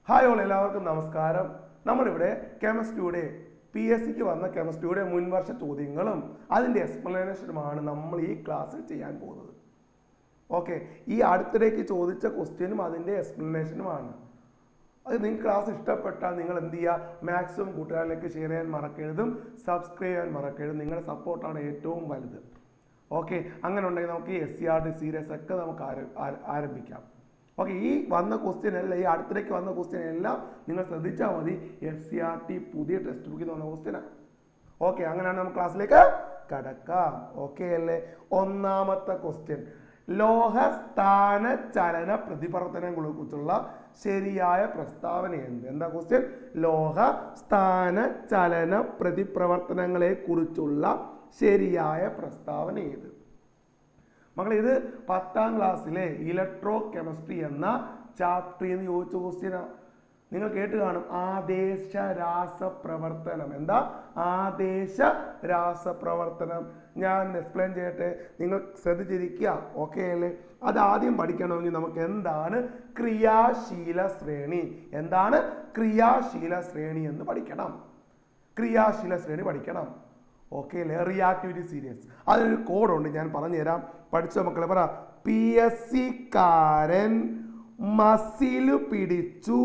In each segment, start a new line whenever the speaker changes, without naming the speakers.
Hi all, എല്ലാവർക്കും നമസ്കാരം. നമ്മളിവിടെ കെമിസ്ട്രിയുടെ PSCക്ക് വന്ന കെമിസ്ട്രിയുടെ മുൻവർഷ ചോദ്യങ്ങളും അതിൻ്റെ എക്സ്പ്ലനേഷനുമാണ് നമ്മൾ ഈ ക്ലാസ്സിൽ ചെയ്യാൻ പോകുന്നത്. ഓക്കെ, ഈ അടുത്തിടയ്ക്ക് ചോദിച്ച ക്വസ്റ്റ്യനും അതിൻ്റെ എക്സ്പ്ലനേഷനുമാണ്. അത് നിങ്ങൾക്ക് ക്ലാസ് ഇഷ്ടപ്പെട്ടാൽ നിങ്ങൾ എന്ത് ചെയ്യുക, മാക്സിമം കൂട്ടുകാരിലേക്ക് ഷെയർ ചെയ്യാൻ മറക്കരുതും സബ്സ്ക്രൈബ് ചെയ്യാൻ മറക്കരുതും. നിങ്ങളുടെ സപ്പോർട്ടാണ് ഏറ്റവും വലുത്. ഓക്കെ, അങ്ങനെ ഉണ്ടെങ്കിൽ നമുക്ക് SCRT സീരീസ് ഒക്കെ നമുക്ക് ആരംഭിക്കാം. ഓക്കെ, ഈ വന്ന ക്വസ്റ്റ്യൻ അല്ല, ഈ അടുത്തിടയ്ക്ക് വന്ന ക്വസ്റ്റ്യൻ എല്ലാം നിങ്ങൾ ശ്രദ്ധിച്ചാൽ മതി. SCRT പുതിയ ടെക്സ്റ്റ് ബുക്കിൽ വന്ന ക്വസ്റ്റ്യനാണ്. ഓക്കെ, അങ്ങനെയാണ് നമുക്ക് ക്ലാസ്സിലേക്ക് കടക്കാം. ഓക്കെ അല്ലേ? ഒന്നാമത്തെ ക്വസ്റ്റ്യൻ, ലോഹസ്ഥാന ചലന പ്രതിപ്രവർത്തനങ്ങളെ കുറിച്ചുള്ള ശരിയായ പ്രസ്താവന എന്ത്? എന്താ ക്വസ്റ്റ്യൻ? ലോഹസ്ഥാന ചലന പ്രതിപ്രവർത്തനങ്ങളെ കുറിച്ചുള്ള ശരിയായ പ്രസ്താവന ഏത്? മക്കളെ, ഇത് 10ാം ക്ലാസ്സിലെ ഇലക്ട്രോ കെമിസ്ട്രി എന്ന ചാപ്റ്ററിൽ നിന്ന് ചോദിച്ച ക്വസ്റ്റ്യനാണ്. നിങ്ങൾ കേട്ട് കാണും, ആദേശ രാസപ്രവർത്തനം. എന്താ ആദേശ രാസപ്രവർത്തനം? ഞാൻ എക്സ്പ്ലെയിൻ ചെയ്യട്ടെ, നിങ്ങൾ ശ്രദ്ധിച്ചിരിക്കുക. ഓക്കെ അല്ലേ? അത് ആദ്യം പഠിക്കണമെങ്കിൽ നമുക്ക് എന്താണ് ക്രിയാശീല ശ്രേണി, എന്താണ് ക്രിയാശീല ശ്രേണി എന്ന് പഠിക്കണം. ക്രിയാശീല ശ്രേണി പഠിക്കണം. ഓക്കെ അല്ലേ? റിയാക്ടിവിറ്റി സീരീസ്, അതിനൊരു കോഡുണ്ട്, ഞാൻ പറഞ്ഞു തരാം. പഠിച്ചോ മക്കളെ? പറ. PSC കാരൻ മസില് പിടിച്ചു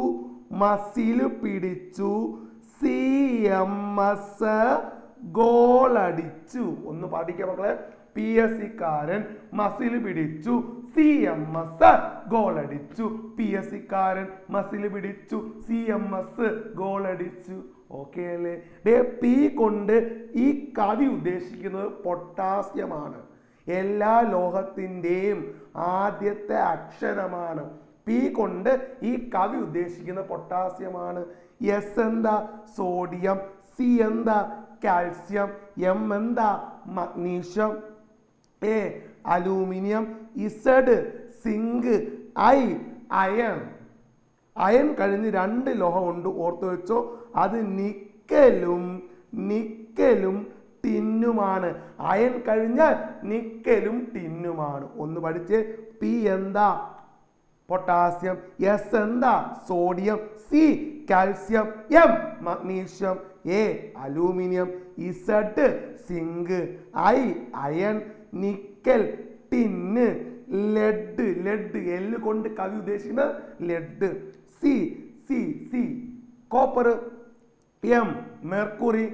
CMS ഗോളടിച്ചു. ഒന്ന് പഠിക്കാം മക്കളെ. PSC കാരൻ മസില് പിടിച്ചു CMS ഗോളടിച്ചു. PSC കാരൻ മസില് പിടിച്ചു CMS ഗോളടിച്ചു. ഓക്കെ അല്ലേ? P കൊണ്ട് ഈ കവി ഉദ്ദേശിക്കുന്നത് പൊട്ടാസ്യമാണ്. എല്ലാ ലോഹത്തിൻ്റെയും ആദ്യത്തെ അക്ഷരമാണ്. P കൊണ്ട് ഈ കവി ഉദ്ദേശിക്കുന്ന പൊട്ടാസ്യമാണ്. S എന്താ? സോഡിയം. C എന്താ? കാൽസ്യം. M എന്താ? Magnesium. A aluminium. Z zinc. I iron. Iron കഴിഞ്ഞ് 2 ലോഹം ഉണ്ട്, ഓർത്തു വെച്ചോ. അത് നിക്കലും ടിന്നുമാണ്. അയൺ കഴിഞ്ഞാൽ നിക്കലും ടിന്നുമാണ്. ഒന്ന് പഠിച്ച്. P എന്താ? പൊട്ടാസ്യം. S എന്താ? Sodium. C calcium. M magnesium. A aluminium. Z zinc. I iron. Nickel. Tin. Lead. L കൊണ്ട് കവി ഉദ്ദേശിക്കുന്നത് lead. C copper. M mercury.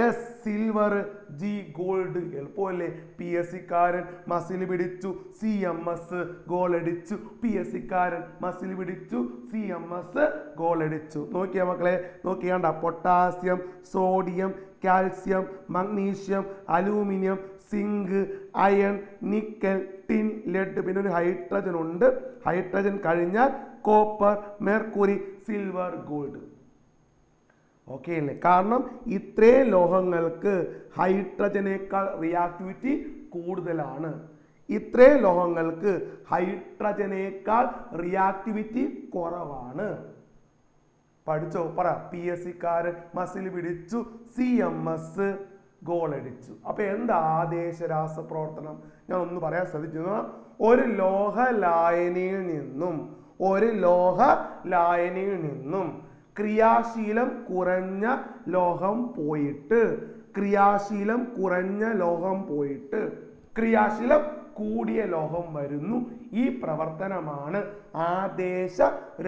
S silver. G gold. എളുപ്പമല്ലേ? PSC കാരൻ മസിൽ പിടിച്ചു CMS ഗോളടിച്ചു. PSC കാരൻ മസിൽ പിടിച്ചു CMS ഗോളടിച്ചു. നോക്കിയാ മക്കളെ? നോക്കിയാണ്ട. Potassium, sodium, calcium, magnesium, aluminium, zinc, iron, nickel, tin, lead. പിന്നെ ഒരു ഹൈഡ്രജൻ ഉണ്ട്. ഹൈഡ്രജൻ കഴിഞ്ഞാൽ copper, mercury, silver, gold. Okay അല്ലേ? കാരണം ഇത്രയും ലോഹങ്ങൾക്ക് ഹൈഡ്രജനേക്കാൾ റിയാക്ടിവിറ്റി കൂടുതലാണ്. ഇത്രയും ലോഹങ്ങൾക്ക് ഹൈഡ്രജനേക്കാൾ റിയാക്ടിവിറ്റി കുറവാണ്. പഠിച്ചോ? പറ. PSC കാരൻ മസിൽ പിടിച്ചു CMS ഗോളടിച്ചു. അപ്പൊ എന്താ ആദേശ രാസപ്രവർത്തനം? ഞാൻ ഒന്ന് പറയാൻ ശ്രദ്ധിച്ചു. ഒരു ലോഹ ലായനിയിൽ നിന്നും ക്രിയാശീലം കുറഞ്ഞ ലോഹം പോയിട്ട് ക്രിയാശീലം കൂടിയ ലോഹം വരുന്നു. ഈ പ്രവർത്തനമാണ് ആദേശ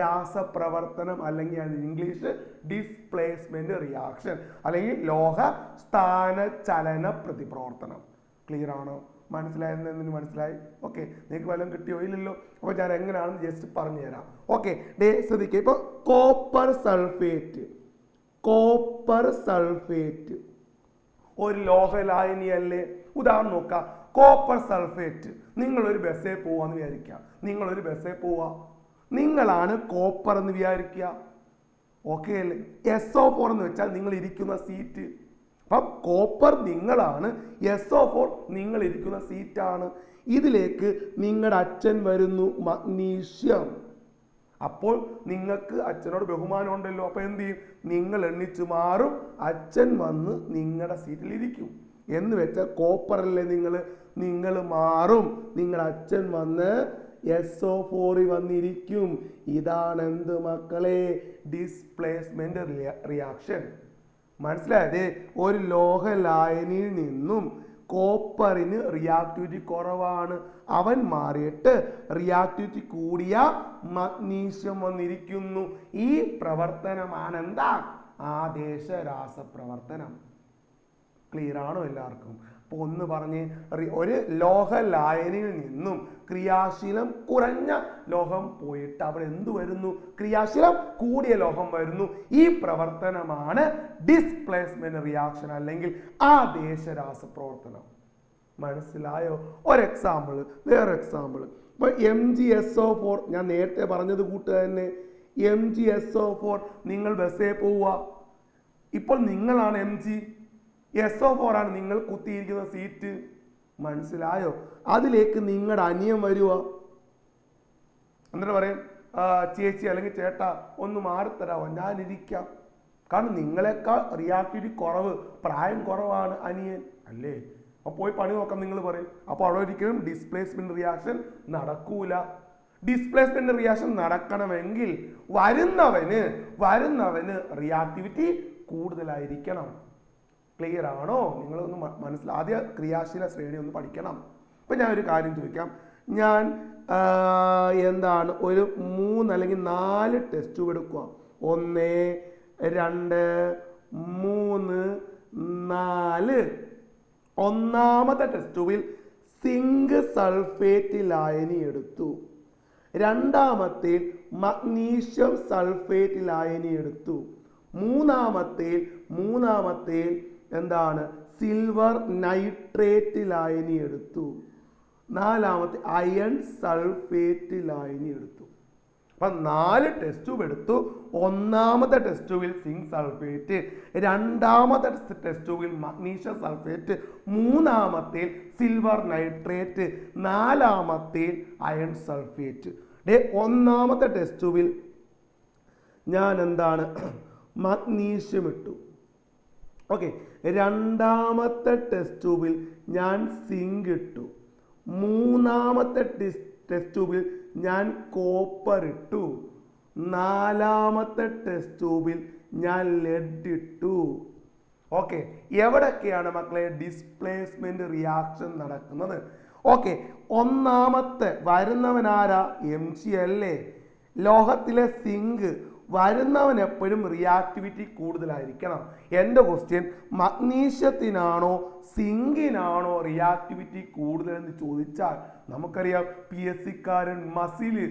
രാസപ്രവർത്തനം, അല്ലെങ്കിൽ അത് ഇംഗ്ലീഷ് ഡിസ്പ്ലേസ്മെന്റ് റിയാക്ഷൻ, അല്ലെങ്കിൽ ലോഹ സ്ഥാന ചലന പ്രതിപ്രവർത്തനം. ക്ലിയർ ആണോ? മനസ്സിലായെന്ന് മനസ്സിലായി? ഓക്കെ, നിങ്ങൾക്ക് വല്ലതും കിട്ടിയോ? ഇല്ലല്ലോ. അപ്പോൾ ഞാൻ എങ്ങനെയാണെന്ന് ജസ്റ്റ് പറഞ്ഞു തരാം. ഓക്കെ, ശ്രദ്ധിക്കുക. ഇപ്പോൾ കോപ്പർ സൾഫേറ്റ് ഒരു ലോഹലായനിയല്ലേ? ഉദാഹരണം നോക്കാം. Copper sulphate. നിങ്ങളൊരു ബസ്സിൽ പോവാന്ന് വിചാരിക്കുക. നിങ്ങളാണ് കോപ്പർ എന്ന് വിചാരിക്കുക. ഓക്കെ അല്ലേ? SO4 എന്ന് വെച്ചാൽ നിങ്ങൾ ഇരിക്കുന്ന സീറ്റ്. അപ്പം കോപ്പർ നിങ്ങളാണ്, SO4 നിങ്ങൾ ഇരിക്കുന്ന സീറ്റാണ്. ഇതിലേക്ക് നിങ്ങളുടെ അച്ഛൻ വരുന്നു, മഗ്നീഷ്യം. അപ്പോൾ നിങ്ങൾക്ക് അച്ഛനോട് ബഹുമാനം ഉണ്ടല്ലോ. അപ്പൊ എന്ത് ചെയ്യും? നിങ്ങൾ എണ്ണിച്ചു മാറും, അച്ഛൻ വന്ന് നിങ്ങളുടെ സീറ്റിൽ ഇരിക്കും. എന്ന് വെച്ചാൽ കോപ്പറല്ലേ നിങ്ങൾ മാറും. നിങ്ങളുടെ അച്ഛൻ വന്ന് SO4 വന്നിരിക്കും. ഇതാണ് എന്ത് മക്കളെ? Displacement reaction. മനസ്സിലായത്? ഒരു ലോഹ ലായനിയിൽ നിന്നും കോപ്പറിന് റിയാക്ടിവിറ്റി കുറവാണ്, അവൻ മാറിയിട്ട് റിയാക്ടിവിറ്റി കൂടിയ മഗ്നീഷ്യം വന്നിരിക്കുന്നു. ഈ പ്രവർത്തനമാണ് എന്താ? ആദേശ രാസപ്രവർത്തനം. ക്ലിയർ ആണോ എല്ലാവർക്കും? അപ്പൊ ഒന്ന് പറഞ്ഞ്, ഒരു ലോഹ ലായനിയിൽ നിന്നും ക്രിയാശീലം കുറഞ്ഞ ലോഹം പോയിട്ട് അവിടെ എന്ത് വരുന്നു? ക്രിയാശീലം കൂടിയ ലോഹം വരുന്നു. ഈ പ്രവർത്തനമാണ് ഡിസ്പ്ലേസ്മെന്റ് റിയാക്ഷൻ അല്ലെങ്കിൽ ആദേശ രാസപ്രവർത്തനം. മനസ്സിലായോ? ഒരു എക്സാമ്പിൾ, വേറെ എക്സാമ്പിൾ. ഇപ്പൊ MgSO4 ഞാൻ നേരത്തെ പറഞ്ഞത് കൂട്ട് തന്നെ. MgSO4 നിങ്ങൾ ബസ്സേ പോവുക. ഇപ്പോൾ നിങ്ങളാണ് SO4 ആണ് നിങ്ങൾ കുത്തിയിരിക്കുന്ന സീറ്റ്. മനസ്സിലായോ? അതിലേക്ക് നിങ്ങളുടെ അനിയൻ വരുക. എന്നിട്ട് പറയും, ചേച്ചി അല്ലെങ്കിൽ ചേട്ടാ ഒന്ന് മാറിത്തരാമോ, ഞാനിരിക്കാം. കാരണം നിങ്ങളെക്കാൾ റിയാക്ടിവിറ്റി കുറവ്, പ്രായം കുറവാണ് അനിയൻ അല്ലേ. അപ്പൊ പോയി പണി നോക്കാം നിങ്ങൾ പറയും. അപ്പൊ അവിടെ ഒരിക്കലും ഡിസ്പ്ലേസ്മെന്റ് റിയാക്ഷൻ നടക്കൂല. ഡിസ്പ്ലേസ്മെന്റ് റിയാക്ഷൻ നടക്കണമെങ്കിൽ വരുന്നവന് റിയാക്ടിവിറ്റി കൂടുതലായിരിക്കണം. ക്ലിയർ ആണോ? നിങ്ങളൊന്ന് മനസ്സിലായി. ആദ്യ ക്രിയാശീല ശ്രേണി ഒന്ന് പഠിക്കണം. അപ്പൊ ഞാൻ ഒരു കാര്യം ചോദിക്കാം. ഞാൻ എന്താണ് ഒരു 3 അല്ലെങ്കിൽ 4 ടെസ്റ്റ് ട്യൂബ് എടുക്കുക. 1, 2, 3, 4. ഒന്നാമത്തെ ടെസ്റ്റ് ട്യൂബിൽ സിങ്ക് സൾഫേറ്റ് ലായനി എടുത്തു. രണ്ടാമത്തെ മഗ്നീഷ്യം സൾഫേറ്റ് ലായനി എടുത്തു. മൂന്നാമത്തെ എന്താണ്? സിൽവർ നൈട്രേറ്റ് ലായനി എടുത്തു. 4ാമത്തെ അയൺ സൾഫേറ്റ് ലായനി എടുത്തു. അപ്പൊ 4 ടെസ്റ്റ് ട്യൂബ് എടുത്തു. ഒന്നാമത്തെ ടെസ്റ്റ് ട്യൂബിൽ സിങ്ക് സൾഫേറ്റ്, രണ്ടാമത്തെ ടെസ്റ്റ് ട്യൂബിൽ മഗ്നീഷ്യം സൾഫേറ്റ്, മൂന്നാമത്തെ സിൽവർ നൈട്രേറ്റ്, 4ാമത്തെ അയൺ സൾഫേറ്റ്. ഒന്നാമത്തെ ടെസ്റ്റ് ട്യൂബിൽ ഞാൻ എന്താണ്? മഗ്നീഷ്യം ഇട്ടു. ഓക്കെ. രണ്ടാമത്തെ ടെസ്റ്റ് ട്യൂബിൽ ഞാൻ സിങ്ക് ഇട്ടു. മൂന്നാമത്തെ ടെസ്റ്റ് ട്യൂബിൽ ഞാൻ കോപ്പർ ഇട്ടു. 4ാമത്തെ ടെസ്റ്റ് ട്യൂബിൽ ഞാൻ ലെഡ് ഇട്ടു. ഓക്കെ. എവിടൊക്കെയാണ് മക്കളെ ഡിസ്പ്ലേസ്മെന്റ് റിയാക്ഷൻ നടക്കുന്നത്? ഓക്കെ. ഒന്നാമത്തെ വരുന്നവനാരാ? Mg അല്ലേ. ലോഹത്തിലെ സിങ്ക് വരുന്നവൻ എപ്പോഴും റിയാക്ടിവിറ്റി കൂടുതലായിരിക്കണം. എൻ്റെ ക്വസ്റ്റ്യൻ, മഗ്നീഷ്യത്തിനാണോ സിങ്കിനാണോ റിയാക്ടിവിറ്റി കൂടുതൽ എന്ന് ചോദിച്ചാൽ നമുക്കറിയാം PSC-കാരൻ മസില്,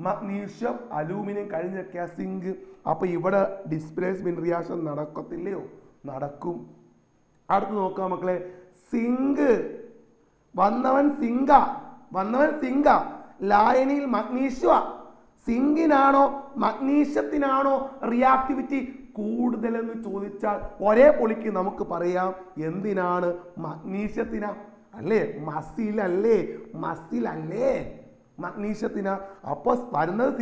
മഗ്നീഷ്യം, അലൂമിനിയം കഴിഞ്ഞൊക്കെയാ സിങ്ക്. അപ്പൊ ഇവിടെ ഡിസ്പ്ലേസ്മെന്റ് റിയാക്ഷൻ നടക്കത്തില്ലയോ? നടക്കും. അടുത്ത് നോക്കാം മക്കളെ. സിങ്ക് വന്നവൻ സിങ്ക ലായനിയിൽ മഗ്നീഷ്യ. സിങ്കിനാണോ മഗ്നീഷ്യത്തിനാണോ റിയാക്ടിവിറ്റി കൂടുതലെന്ന് ചോദിച്ചാൽ ഒരേ പൊളിക്ക് നമുക്ക് പറയാം എന്തിനാണ്? മഗ്നീഷ്യത്തിനാ അല്ലേ. മസിലല്ലേ മഗ്നീഷ്യത്തിനാ. അപ്പൊ വരുന്നത്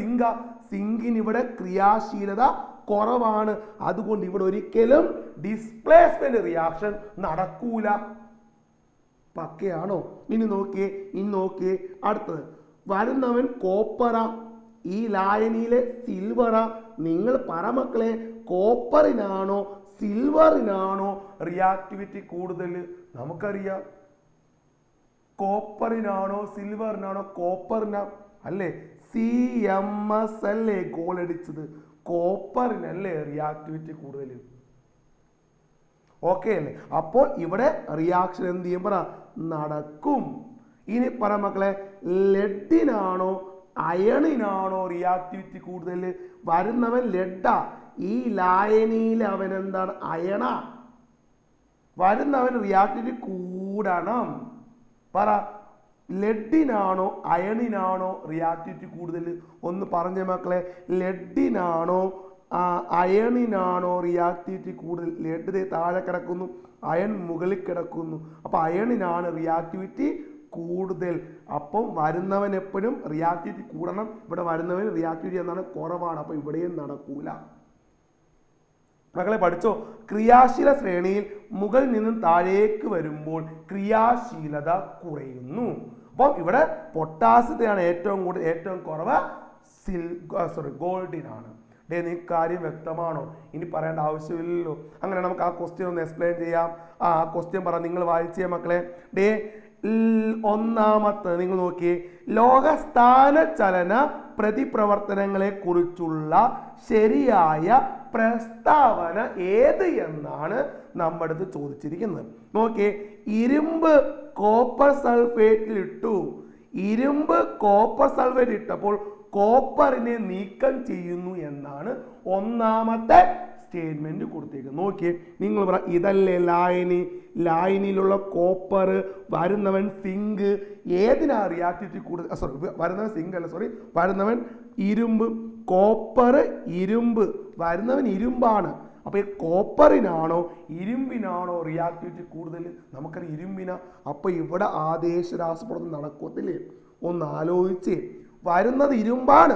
സിങ്കിന് ഇവിടെ ക്രിയാശീലത കുറവാണ്. അതുകൊണ്ട് ഇവിടെ ഒരിക്കലും ഡിസ്പ്ലേസ്മെന്റ് റിയാക്ഷൻ നടക്കൂല. പക്കയാണോ? ഇനി നോക്കിയേ അടുത്തത്. വരുന്നവൻ കോപ്പറ, ഈ ലായനിയിലെ സിൽവറ. നിങ്ങൾ പറ മക്കളെ, കോപ്പറിനാണോ സിൽവറിനാണോ റിയാക്ടിവിറ്റി കൂടുതൽ? നമുക്കറിയാം കോപ്പറിനാണോ സിൽവറിനാണോ? കോപ്പറിനാ അല്ലേ. CMS അല്ലേ ഗോൾ അടിച്ചത്? കോപ്പറിനല്ലേ റിയാക്ടിവിറ്റി കൂടുതൽ. ഓക്കെ അല്ലേ. അപ്പോൾ ഇവിടെ റിയാക്ഷൻ എന്ത് ചെയ്യും? പറ, നടക്കും. ഇനി പറ മക്കളെ, ലെഡിനാണോ അയണിനാണോ റിയാക്ടിവിറ്റി കൂടുതൽ? വരുന്നവൻ ലെഡാ, ഈ ലായനിയിൽ അവൻ എന്താണ്? അയണ. വരുന്നവൻ റിയാക്ടിവിറ്റി കൂടണം. പറ, ലെഡിനാണോ അയണിനാണോ റിയാക്ടിവിറ്റി കൂടുതൽ? ഒന്ന് പറഞ്ഞ മക്കളെ, ലെഡിനാണോ അയണിനാണോ റിയാക്ടിവിറ്റി കൂടുതൽ? ലെഡ് താഴെ കിടക്കുന്നു, അയൺ മുകളിൽ കിടക്കുന്നു. അപ്പൊ അയണിനാണ് റിയാക്ടിവിറ്റി കൂടുതൽ. അപ്പം വരുന്നവൻ എപ്പോഴും റിയാക്ടിവിറ്റി കൂടണം. ഇവിടെ വരുന്നവൻ റിയാക്ടിവിറ്റി എന്താണ്? കുറവാണ്. അപ്പൊ ഇവിടെയും നടക്കൂല. മക്കളെ പഠിച്ചോ? ക്രിയാശീല ശ്രേണിയിൽ മുകളിൽ നിന്നും താഴേക്ക് വരുമ്പോൾ ക്രിയാശീലത കുറയുന്നു. അപ്പം ഇവിടെ പൊട്ടാസ്യത്തിനാണ് ഏറ്റവും കുറവ് ഗോൾഡിനാണ്. നിങ്ങൾക്ക് കാര്യം വ്യക്തമാണോ? ഇനി പറയേണ്ട ആവശ്യമില്ലല്ലോ. അങ്ങനെ നമുക്ക് ആ ക്വസ്റ്റ്യൻ ഒന്ന് എക്സ്പ്ലെയിൻ ചെയ്യാം. ആ ക്വസ്റ്റ്യൻ പറ, നിങ്ങൾ വായിച്ചേ മക്കളെ. ഒന്നാമത്തെ നിങ്ങൾ നോക്കിയേ, ലോകസ്ഥാന ചലന പ്രതിപ്രവർത്തനങ്ങളെ കുറിച്ചുള്ള ശരിയായ പ്രസ്താവന ഏത് എന്നാണ് നമ്മുടെ അടുത്ത് ചോദിച്ചിരിക്കുന്നത്. നോക്കിയേ, ഇരുമ്പ് കോപ്പർ സൾഫേറ്റിൽ ഇട്ടു. ഇരുമ്പ് കോപ്പർ സൾഫേറ്റ് ഇട്ടപ്പോൾ കോപ്പറിനെ നീക്കം ചെയ്യുന്നു എന്നാണ് ഒന്നാമത്തെ സ്റ്റേറ്റ്മെന്റ് കൊടുത്തേക്കുന്നത്. നോക്കിയേ, നിങ്ങൾ പറ, ഇതല്ലേ ലായനി? ലായനിയിലുള്ള കോപ്പർ, വരുന്നവൻ സിങ്ക്, ഏതിനാ റിയാക്ടിവിറ്റി കൂടുതൽ? വരുന്നവൻ സിങ്ക് അല്ല, വരുന്നവൻ ഇരുമ്പ്. കോപ്പർ ഇരുമ്പ്, വരുന്നവൻ ഇരുമ്പാണ്. അപ്പൊ ഈ കോപ്പറിനാണോ ഇരുമ്പിനാണോ റിയാക്ടിവിറ്റി കൂടുതൽ? നമുക്കറിയാം ഇരുമ്പിനാ. അപ്പൊ ഇവിടെ ആദേശ രാസപ്രവർത്തനം നടക്കത്തില്ലേ? ഒന്ന് ആലോചിച്ച്, വരുന്നത് ഇരുമ്പാണ്.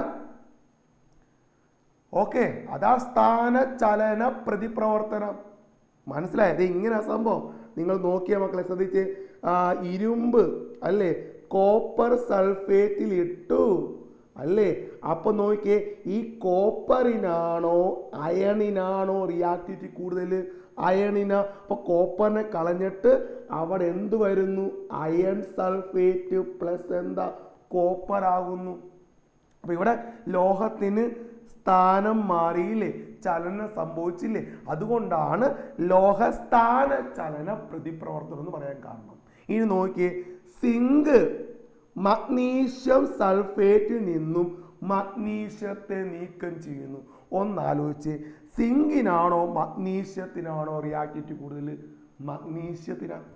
ഓക്കെ, അതാ സ്ഥാന ചലന പ്രതിപ്രവർത്തനം. മനസ്സിലായത്? ഇങ്ങനെ സംഭവം നിങ്ങൾ നോക്കിയ മക്കളെ, ശ്രദ്ധിച്ച്. ഇരുമ്പ് അല്ലേ കോപ്പർ സൾഫേറ്റിൽ ഇട്ടു അല്ലേ? അപ്പൊ നോക്കിയേ, ഈ കോപ്പറിനാണോ അയണിനാണോ റിയാക്ടിവിറ്റി കൂടുതൽ? അയണിന. അപ്പൊ കോപ്പറിനെ കളഞ്ഞിട്ട് അവിടെ എന്ത് വരുന്നു? അയൺ സൾഫേറ്റ് പ്ലസ് എന്താ? കോപ്പർ ആകുന്നു. അപ്പൊ ഇവിടെ ലോഹത്തിന് സ്ഥാനം മാറിയില്ലേ? ചലനം സംഭവിച്ചില്ലേ? അതുകൊണ്ടാണ് ലോഹസ്ഥാന ചലന പ്രതിപ്രവർത്തനം എന്ന് പറയാൻ കാരണം. ഇനി നോക്കിയേ, സിങ്ക് മഗ്നീഷ്യം സൾഫേറ്റിൽ നിന്നും മഗ്നീഷ്യത്തെ നീക്കം ചെയ്യുന്നു. ഒന്നാലോചിച്ച്, സിങ്കിനാണോ മഗ്നീഷ്യത്തിനാണോ റിയാക്ടിവിറ്റി കൂടുതൽ? മഗ്നീഷ്യത്തിനാണ്.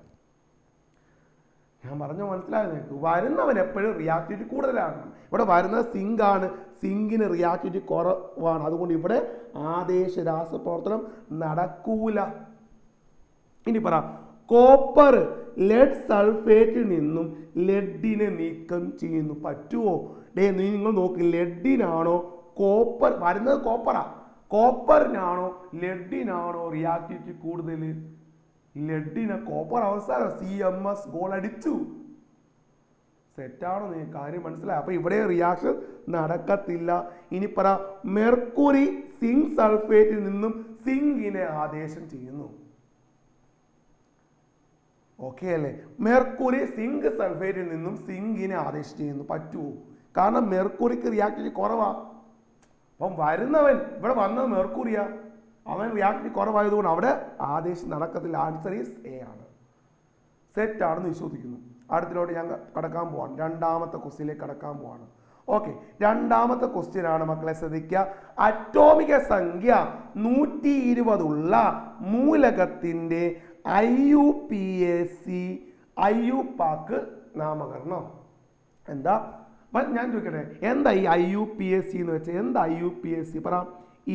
ഞാൻ പറഞ്ഞ മനസ്സിലായത് നിങ്ങൾക്ക്? വരുന്നവൻ എപ്പോഴും റിയാക്ടിവിറ്റി കൂടുതലാണ്. ഇവിടെ വരുന്നത് സിങ്കാണ്, സിങ്കിന് റിയാക്ടിവിറ്റി കുറവാണ്. അതുകൊണ്ട് ഇവിടെ ആദേശ രാസപ്രവർത്തനം നടക്കൂല. ഇനി പറ, കോപ്പർ ലെഡ് സൾഫേറ്റിൽ നിന്നും ലെഡിനെ നീക്കം ചെയ്യുന്നു. പറ്റുമോ? നിങ്ങൾ നോക്ക്, ലെഡിനാണോ കോപ്പർ? വരുന്നത് കോപ്പറാ. കോപ്പറിനാണോ ലെഡിനാണോ റിയാക്ടിവിറ്റി കൂടുതൽ? ലെഡിന്. കോപ്പർ അവസാനം CMS ഗോൾ അടിച്ചു. സെറ്റാണോ? നീ കാര്യം മനസ്സിലായി? അപ്പൊ ഇവിടെ റിയാക്ഷൻ നടക്കത്തില്ല. ഇനി പറ, മെർക്കുറി സിങ്ക് സൾഫേറ്റിൽ നിന്നും സിങ്കിനെ ആദേശം ചെയ്യുന്നു. ഓക്കെ അല്ലേ? മെർക്കുറി സിങ്ക് സൾഫേറ്റിൽ നിന്നും സിങ്കിനെ ആദേശം ചെയ്യുന്നു. പറ്റുമോ? കാരണം മെർക്കുറിക്ക് റിയാക്ടിവിറ്റി കുറവാ. അപ്പം വരുന്നവൻ ഇവിടെ വന്നത് മെർക്കുറിയാ, അവൻ റിയാക്ടിവിറ്റി കുറവായതുകൊണ്ട് അവിടെ ആദേശം നടക്കത്തില്ല. ആൻസർ ഈസ് എ ആണ്. സെറ്റ് ആണെന്ന് വിശ്വസിക്കുന്നു. അടുത്തിലോട്ട് ഞാൻ കടക്കാൻ പോവാണ്. രണ്ടാമത്തെ ക്വസ്റ്റ്യനിലേക്ക് കടക്കാൻ പോവാണ്. ഓക്കെ, രണ്ടാമത്തെ ക്വസ്റ്റ്യൻ ആണ് മക്കളെ, ശ്രദ്ധിക്കുക. അറ്റോമിക സംഖ്യ 120 ഉള്ള മൂലകത്തിന്റെ IUPAC നാമകരണം എന്താ? ഞാൻ ചോദിക്കട്ടെ, എന്താ ഈ IUPAC എന്ന് വെച്ചാൽ? എന്താ IUPAC? പറ.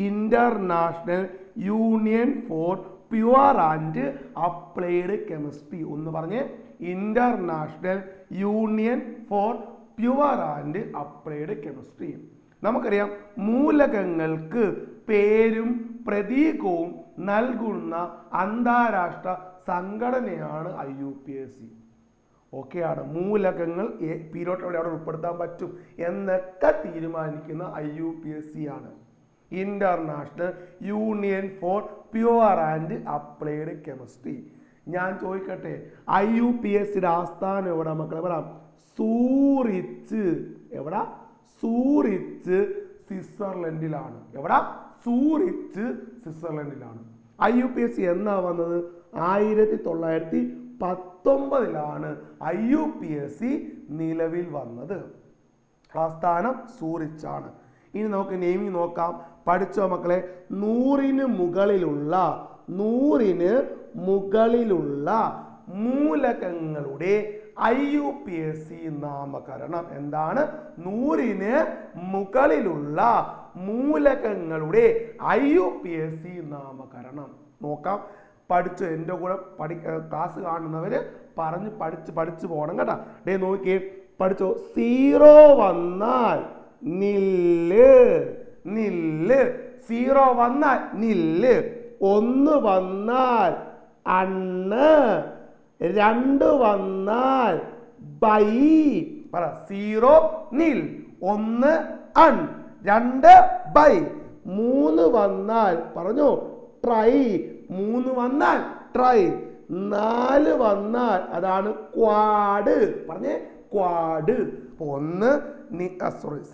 International union four pure and applied chemistry. ഒന്ന് പറഞ്ഞ്, international union four pure and applied chemistry. നമുക്കറിയാം, മൂലകങ്ങൾക്ക് പേരും പ്രതീകവും നൽകുന്ന അന്താരാഷ്ട്ര സംഘടനയാണ് IUPAC. ഓക്കെ ആണ്. മൂലകങ്ങൾ പീരിയോഡ് അവിടെ ഉൾപ്പെടുത്താൻ പറ്റും എന്നൊക്കെ തീരുമാനിക്കുന്ന IUPAC ആണ്. International union four pure and applied chemistry. ഞാൻ ചോദിക്കട്ടെ, IUPACയുടെ ആസ്ഥാനം എവിടെ മക്കളെ? പറയാം, സൂറിച്ച്. എവിടാ? സൂറിച്ച് സ്വിറ്റ്സർലൻഡിലാണ്. എവിടാ? സൂറിച്ച് സ്വിറ്റ്സർലൻഡിലാണ്. IUPAC എന്നാ വന്നത്? 1919 IUPAC നിലവിൽ വന്നത്. ആസ്ഥാനം സൂറിച്ചാണ്. ഇനി നമുക്ക് നെയിമിങ് നോക്കാം. പഠിച്ചോ മക്കളെ? 100ന് മുകളിലുള്ള മൂലകങ്ങളുടെ IUPAC നാമകരണം എന്താണ്? 100ന് മുകളിലുള്ള മൂലകങ്ങളുടെ IUPAC നാമകരണം നോക്കാം. പഠിച്ചു, എൻ്റെ കൂടെ ക്ലാസ് കാണുന്നവര് പറഞ്ഞ് പഠിച്ചു പോകണം കേട്ടോ. നോക്കിയേ, പഠിച്ചോ. 0 വന്നാൽ നില്ല്. 0 വന്നാൽ നില്ല്. 1 വന്നാൽ അണ്ണ്. 2 വന്നാൽ ബൈ പറ. 0 നിൽ, 1 അൺ, 2 ബൈ, 3 വന്നാൽ പറഞ്ഞു ട്രൈ, 3 വന്നാൽ ട്രൈ, 4 വന്നാൽ അതാണ് ക്വാഡ്. പറഞ്ഞേ quad. 1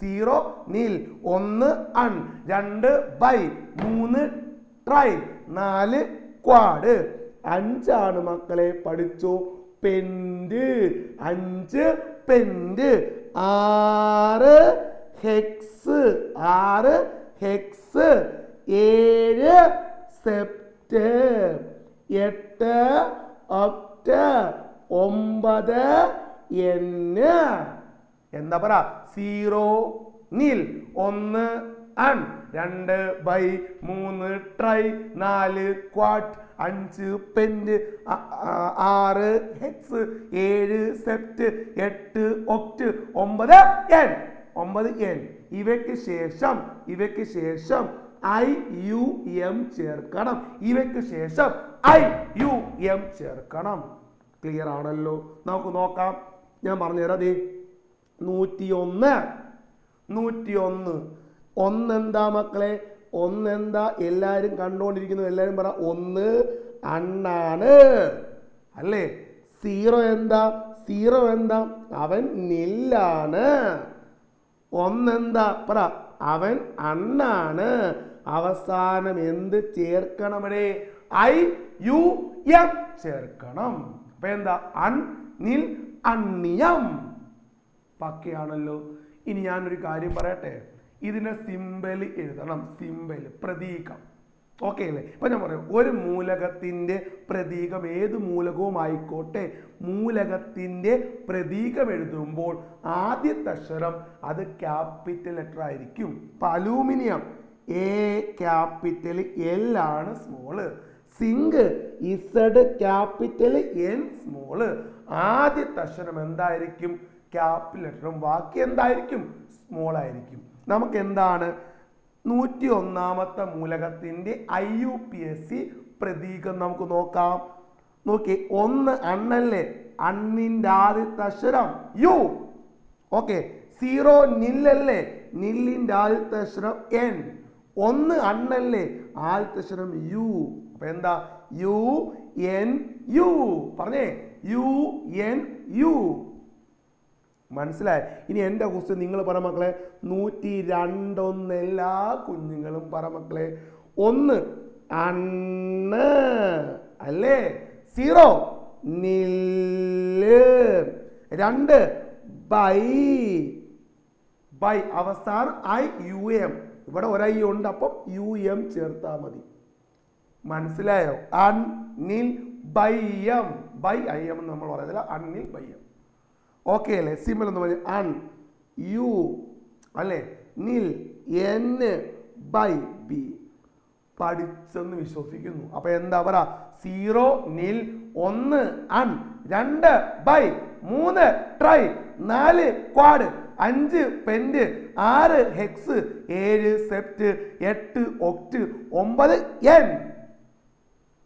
0 nil, 1 un, 2 bi, 3 tri, 4 quad. 5 ആണ് മക്കളെ, പഠിച്ചോ pent. 5 pent. 6 hex, 6 hex. 7 sept, 8 oct, 9 enn. എന്താ പറ? 0 nil, 1 un, 2 bi, 3 tri, 4 quad, 5 pent, 6 hex, 7 sept, 8 oct, 9 enn. 9 enn. ഇവയ്ക്ക് ശേഷം IUM ചേർക്കണം. ഇവയ്ക്ക് ശേഷം IUM ചേർക്കണം. ക്ലിയർ ആണല്ലോ? നമുക്ക് നോക്കാം. ഞാൻ പറഞ്ഞുതരാം. 101. 1 എന്താ മക്കളെ? 1 എന്താ? എല്ലാരും കണ്ടുകൊണ്ടിരിക്കുന്നു. എല്ലാരും പറ 1 അണ്ണാണ് അല്ലേ? 0 എന്താ? 0 എന്താ? അവൻ നില്ലാണ്. 1 എന്താ? പറ. അവൻ അണ്ണാണ്. അവസാനം എന്ത് ചേർക്കണമേ? IUM ചേർക്കണം. അപ്പൊ എന്താ? അൺ, നിൽ, അണ്ണിയം. പക്കയാണല്ലോ? ഇനി ഞാനൊരു കാര്യം പറയട്ടെ. ഇതിനെ സിമ്പൽ എഴുതണം. സിമ്പൽ, പ്രതീകം. ഓക്കെ അല്ലേ? ഇപ്പൊ ഞാൻ പറയാം, ഒരു മൂലകത്തിന്റെ പ്രതീകം ഏത് മൂലകവും ആയിക്കോട്ടെ, മൂലകത്തിന്റെ പ്രതീകം എഴുതുമ്പോൾ ആദ്യത്തെ അക്ഷരം അത് ക്യാപിറ്റൽ ലെറ്റർ ആയിരിക്കും. ഇപ്പൊ അലൂമിനിയം A ക്യാപിറ്റൽ, L ആണ് small. Zinc Z capital, N small. ആദ്യത്തെ അക്ഷരം എന്തായിരിക്കും? ക്യാപിറ്റൽ ലെറ്ററും ബാക്കി എന്തായിരിക്കും? സ്മോൾ ആയിരിക്കും. നമുക്ക് എന്താണ് 101ാമത്തെ മൂലകത്തിന്റെ IUPAC പ്രതീകം നമുക്ക് നോക്കാം. നോക്കി, 1 അണ്ണല്ലേ? അണ്ണിന്റെ ആദ്യത്തെ അക്ഷരം U. ഓക്കെ. 0 നില്ലല്ലേ? നില്ലിന്റെ ആദ്യത്തെ അക്ഷരം N. 1 അണ്ണല്ലേ? ആദ്യത്തെ അക്ഷരം U. അപ്പൊ എന്താ? UNU. പറഞ്ഞേ UNU. മനസ്സിലായി? ഇനി എൻ്റെ ക്വസ്റ്റ്യൻ നിങ്ങൾ പറ മക്കളെ. 102 എല്ലാ കുഞ്ഞുങ്ങളും പറ മക്കളെ. 1 അണ്ണ് അല്ലേ? 0 നില്ല്. 2 ബൈ. അവസാനം IUM. ഇവിടെ ഒരു I ഉണ്ട്, അപ്പം UM ചേർത്താ മതി. മനസ്സിലായോ? അണ്ണിൽ ബയ്യം. IM നമ്മൾ പറയുന്നില്ല, അണ്ണിൽ ബയ്യം. ഓക്കെ അല്ലേ? സിമ്പിൾ എന്ന് പറഞ്ഞാൽ അൺ, യു അല്ലേ? നിൽ, N ബൈ ബി. പഠിച്ചെന്ന് വിശ്വസിക്കുന്നു. അപ്പൊ എന്താ പറ? 0 nil, 1 un, 2 bi, 3 tri, 4 quad, 5 pent, 6 hex, 7 sept, 8 oct, 9 enn.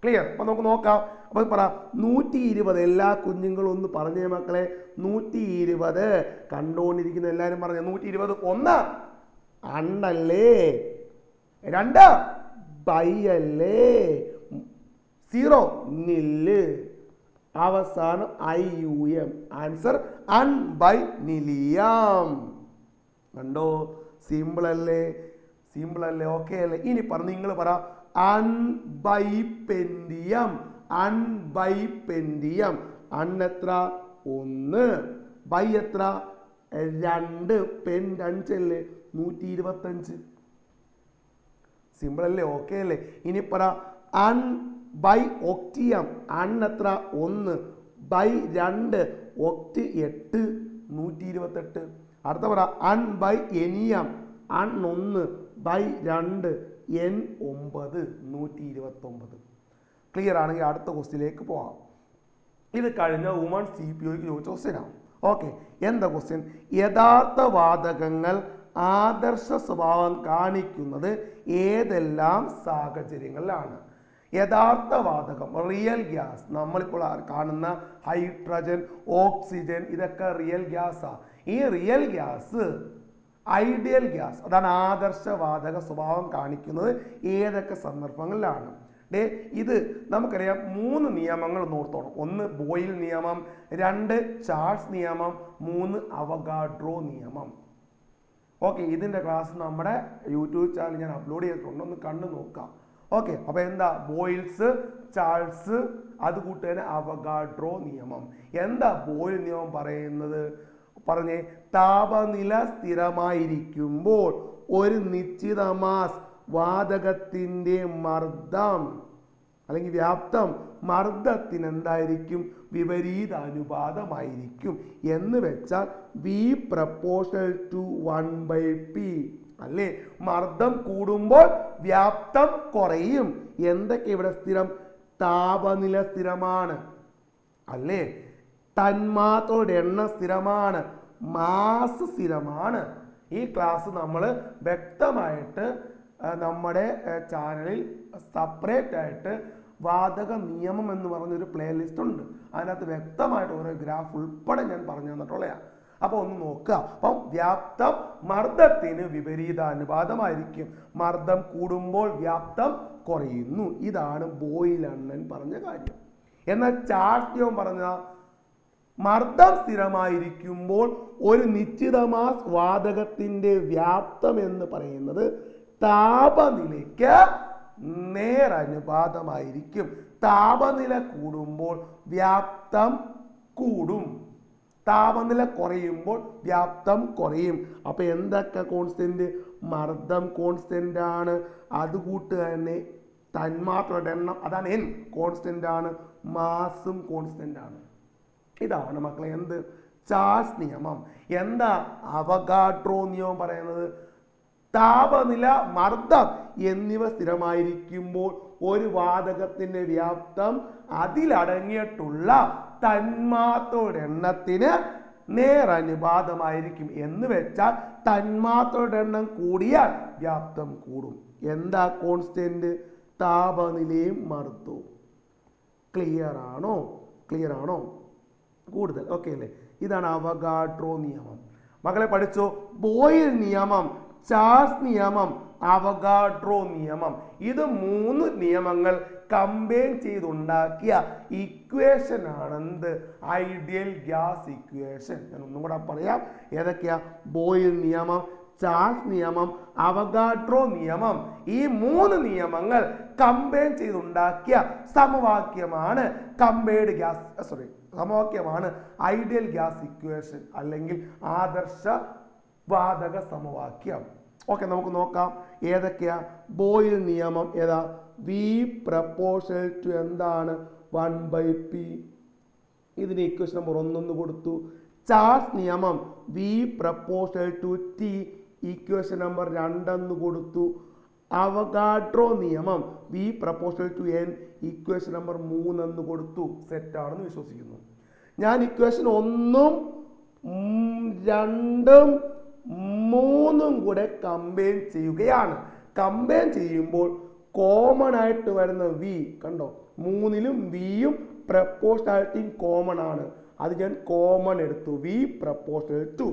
Clear? അപ്പൊ നമുക്ക് നോക്കാം. അപ്പൊ പറ 120. എല്ലാ കുഞ്ഞുങ്ങളും ഒന്ന് പറഞ്ഞേ മക്കളെ. 120 കണ്ടുകൊണ്ടിരിക്കുന്ന എല്ലാവരും പറഞ്ഞ 120. 1 അണ്ണല്ലേ? 2 ബൈ അല്ലേ? 0 നില്ല്. അവസാനം IUM. Answer unbinilium. കണ്ടോ? സിമ്പിൾ അല്ലേ? ഓക്കെ അല്ലേ? ഇനി പറ, നിങ്ങൾ പറ അൺബൈപെൻഡിയം. അൺ എത്ര? 1. ബൈ എത്ര? 2. പെൻ 5 അല്ലേ? 125. സിമ്പിൾ അല്ലേ? ഓക്കെ അല്ലേ? ഇനി പറ അൺ ബൈ ഒക്ടിയം. അൺ എത്ര? 1. Bi 2 oct 8, 128. അടുത്ത പറ unbiennium. Un 1 bi 2 N 9, 129. Clear ആണെങ്കിൽ അടുത്ത ക്വസ്റ്റ്യനിലേക്ക് പോകാം. ഇത് കഴിഞ്ഞ വുമൺ CPOക്ക് ചോദിച്ച ക്വസ്റ്റ്യനാണ്. ഓക്കെ. എന്താ ക്വസ്റ്റ്യൻ? യഥാർത്ഥ വാതകങ്ങൾ ആദർശ സ്വഭാവം കാണിക്കുന്നത് ഏതെല്ലാം സാഹചര്യങ്ങളിലാണ്? യഥാർത്ഥ വാതകം റിയൽ ഗ്യാസ്, നമ്മളിപ്പോൾ കാണുന്ന ഹൈഡ്രജൻ, ഓക്സിജൻ, ഇതൊക്കെ റിയൽ ഗ്യാസാണ്. ഈ റിയൽ ഗ്യാസ് ഐഡിയൽ ഗ്യാസ്, അതാണ് ആദർശവാതക സ്വഭാവം കാണിക്കുന്നത് ഏതൊക്കെ സന്ദർഭങ്ങളിലാണ്? ഇത് നമുക്കറിയാം 3 നിയമങ്ങൾ ഓർത്തോണം. 1 ബോയിൽ നിയമം, 2 ചാൾസ് നിയമം, 3 അവഗാഡ്രോ നിയമം. ഓക്കെ, ഇതിൻ്റെ ക്ലാസ് നമ്മുടെ യൂട്യൂബ് ചാനൽ ഞാൻ അപ്ലോഡ് ചെയ്തിട്ടുണ്ട്, ഒന്ന് കണ്ടു നോക്കാം. ഓക്കെ, അപ്പോൾ എന്താ ബോയിൽസ്, ചാൾസ്, അതുകൂട്ട് തന്നെ അവഗാഡ്രോ നിയമം. എന്താ ബോയിൽ നിയമം പറയുന്നത്? പറഞ്ഞേ, താപനില സ്ഥിരമായിരിക്കുമ്പോൾ ഒരു നിശ്ചിത മാസ് വാതകത്തിൻ്റെ മർദ്ദം അല്ലെങ്കിൽ വ്യാപ്തം മർദ്ദത്തിന് എന്തായിരിക്കും? വിപരീതാനുപാതമായിരിക്കും. എന്ന് വെച്ചാൽ V പ്രപ്പോർഷണൽ ടു 1/P അല്ലേ? മർദ്ദം കൂടുമ്പോൾ വ്യാപ്തം കുറയും. എന്തൊക്കെ ഇവിടെ സ്ഥിരം? താപനില സ്ഥിരമാണ് അല്ലേ? തന്മാത്രയുടെ എണ്ണം സ്ഥിരമാണ്, മാസ് സ്ഥിരമാണ്. ഈ ക്ലാസ് നമ്മൾ വ്യക്തമായിട്ട് നമ്മുടെ ചാനലിൽ സെപ്പറേറ്റ് ആയിട്ട് വാതക നിയമം എന്ന് പറഞ്ഞൊരു പ്ലേലിസ്റ്റ് ഉണ്ട്. അതിനകത്ത് വ്യക്തമായിട്ട് ഓരോ ഗ്രാഫ് ഉൾപ്പെടെ ഞാൻ പറഞ്ഞു തന്നിട്ടുള്ളതാണ്. അപ്പോൾ ഒന്ന് നോക്കുക. അപ്പം വ്യാപ്തം മർദ്ദത്തിന് വിപരീതാനുപാതമായിരിക്കും. മർദ്ദം കൂടുമ്പോൾ വ്യാപ്തം കുറയുന്നു. ഇതാണ് ബോയിൽ അണ്ണൻ പറഞ്ഞ കാര്യം. എന്നാൽ ചാൾസ് നിയമം പറഞ്ഞ മർദ്ദം സ്ഥിരമായിരിക്കുമ്പോൾ ഒരു നിശ്ചിത മാസ് വാതകത്തിന്റെ വ്യാപ്തം എന്ന് പറയുന്നത് താപനിലയ്ക്ക് നേരനുപാതമായിരിക്കും. താപനില കൂടുമ്പോൾ വ്യാപ്തം കൂടും, താപനില കുറയുമ്പോൾ വ്യാപ്തം കുറയും. അപ്പൊ എന്തൊക്കെ കോൺസ്റ്റന്റ്? മർദ്ദം കോൺസ്റ്റന്റ് ആണ്, അതുകൂട്ട് തന്നെ തന്മാത്രയുടെ എണ്ണം, അതാണ് N കോൺസ്റ്റന്റ് ആണ്, മാസും കോൺസ്റ്റന്റ് ആണ്. ഇതാണ് മക്കളെ എന്ത്? ചാൾസ് നിയമം. എന്താ അവഗാഡ്രോ നിയമം പറയുന്നത്? താപനില, മർദ്ദം എന്നിവ സ്ഥിരമായിരിക്കുമ്പോൾ ഒരു വാതകത്തിന്റെ വ്യാപ്തം അതിലടങ്ങിയിട്ടുള്ള തന്മാത്രയുടെ എണ്ണത്തിന് നേരനുപാതമായിരിക്കും. എന്ന് വെച്ചാൽ തന്മാത്രയുടെ എണ്ണം കൂടിയാൽ വ്യാപ്തം കൂടും. എന്താ കോൺസ്റ്റന്റ്? താപനിലയും മർദ്ദവും. ക്ലിയർ ആണോ? ക്ലിയർ ആണോ? കൂടുതൽ ഓക്കെ അല്ലേ? ഇതാണ് അവഗാഡ്രോ നിയമം. മക്കളെ പഠിച്ചോ? ബോയിൽ നിയമം, ചാൾസ് നിയമം, അവഗാഡ്രോ നിയമം, ഇത് 3 നിയമങ്ങൾ കമ്പൈൻ ചെയ്തുണ്ടാക്കിയ ഇക്വേഷൻ ആണ് എന്ത്? Ideal gas equation. ഞാൻ ഒന്നും കൂടെ പറയാം. ഏതൊക്കെയാ? ബോയിൽ നിയമം, ചാൾസ് നിയമം, അവഗാഡ്രോ നിയമം. ഈ 3 നിയമങ്ങൾ കമ്പൈൻ ചെയ്തുണ്ടാക്കിയ സമവാക്യമാണ് കമ്പൈൻഡ് ഗ്യാസ് സമവാക്യമാണ് ഐഡിയൽ ഗ്യാസ് ഇക്വേഷൻ അല്ലെങ്കിൽ ആദർശ വാതക സമവാക്യം. ഓക്കെ, നമുക്ക് നോക്കാം ഏതൊക്കെയാ. ബോയിൽ നിയമം ഏതാ? V പ്രപ്പോർഷണൽ ടു എന്താണ്? 1/P. ഇതിന് ഇക്വേഷൻ നമ്പർ 1 കൊടുത്തു. ചാൾസ് നിയമം V proportional to T, equation number 2 കൊടുത്തു. അവഗാഡ്രോ നിയമം V proportional to N, equation number 3 കൊടുത്തു. സെറ്റ് ആണെന്ന് വിശ്വസിക്കുന്നു. ഞാൻ ഇക്വേഷൻ 1, 2, 3 കൂടെ കമ്പൈൻ ചെയ്യുകയാണ്. കമ്പൈൻ ചെയ്യുമ്പോൾ കോമൺ ആയിട്ട് വരുന്ന V കണ്ടോ? 3ലും Vയും പ്രപ്പോർഷണാലിറ്റിയും കോമൺ ആണ്. അത് ഞാൻ കോമൺ എടുത്തു. V proportional to.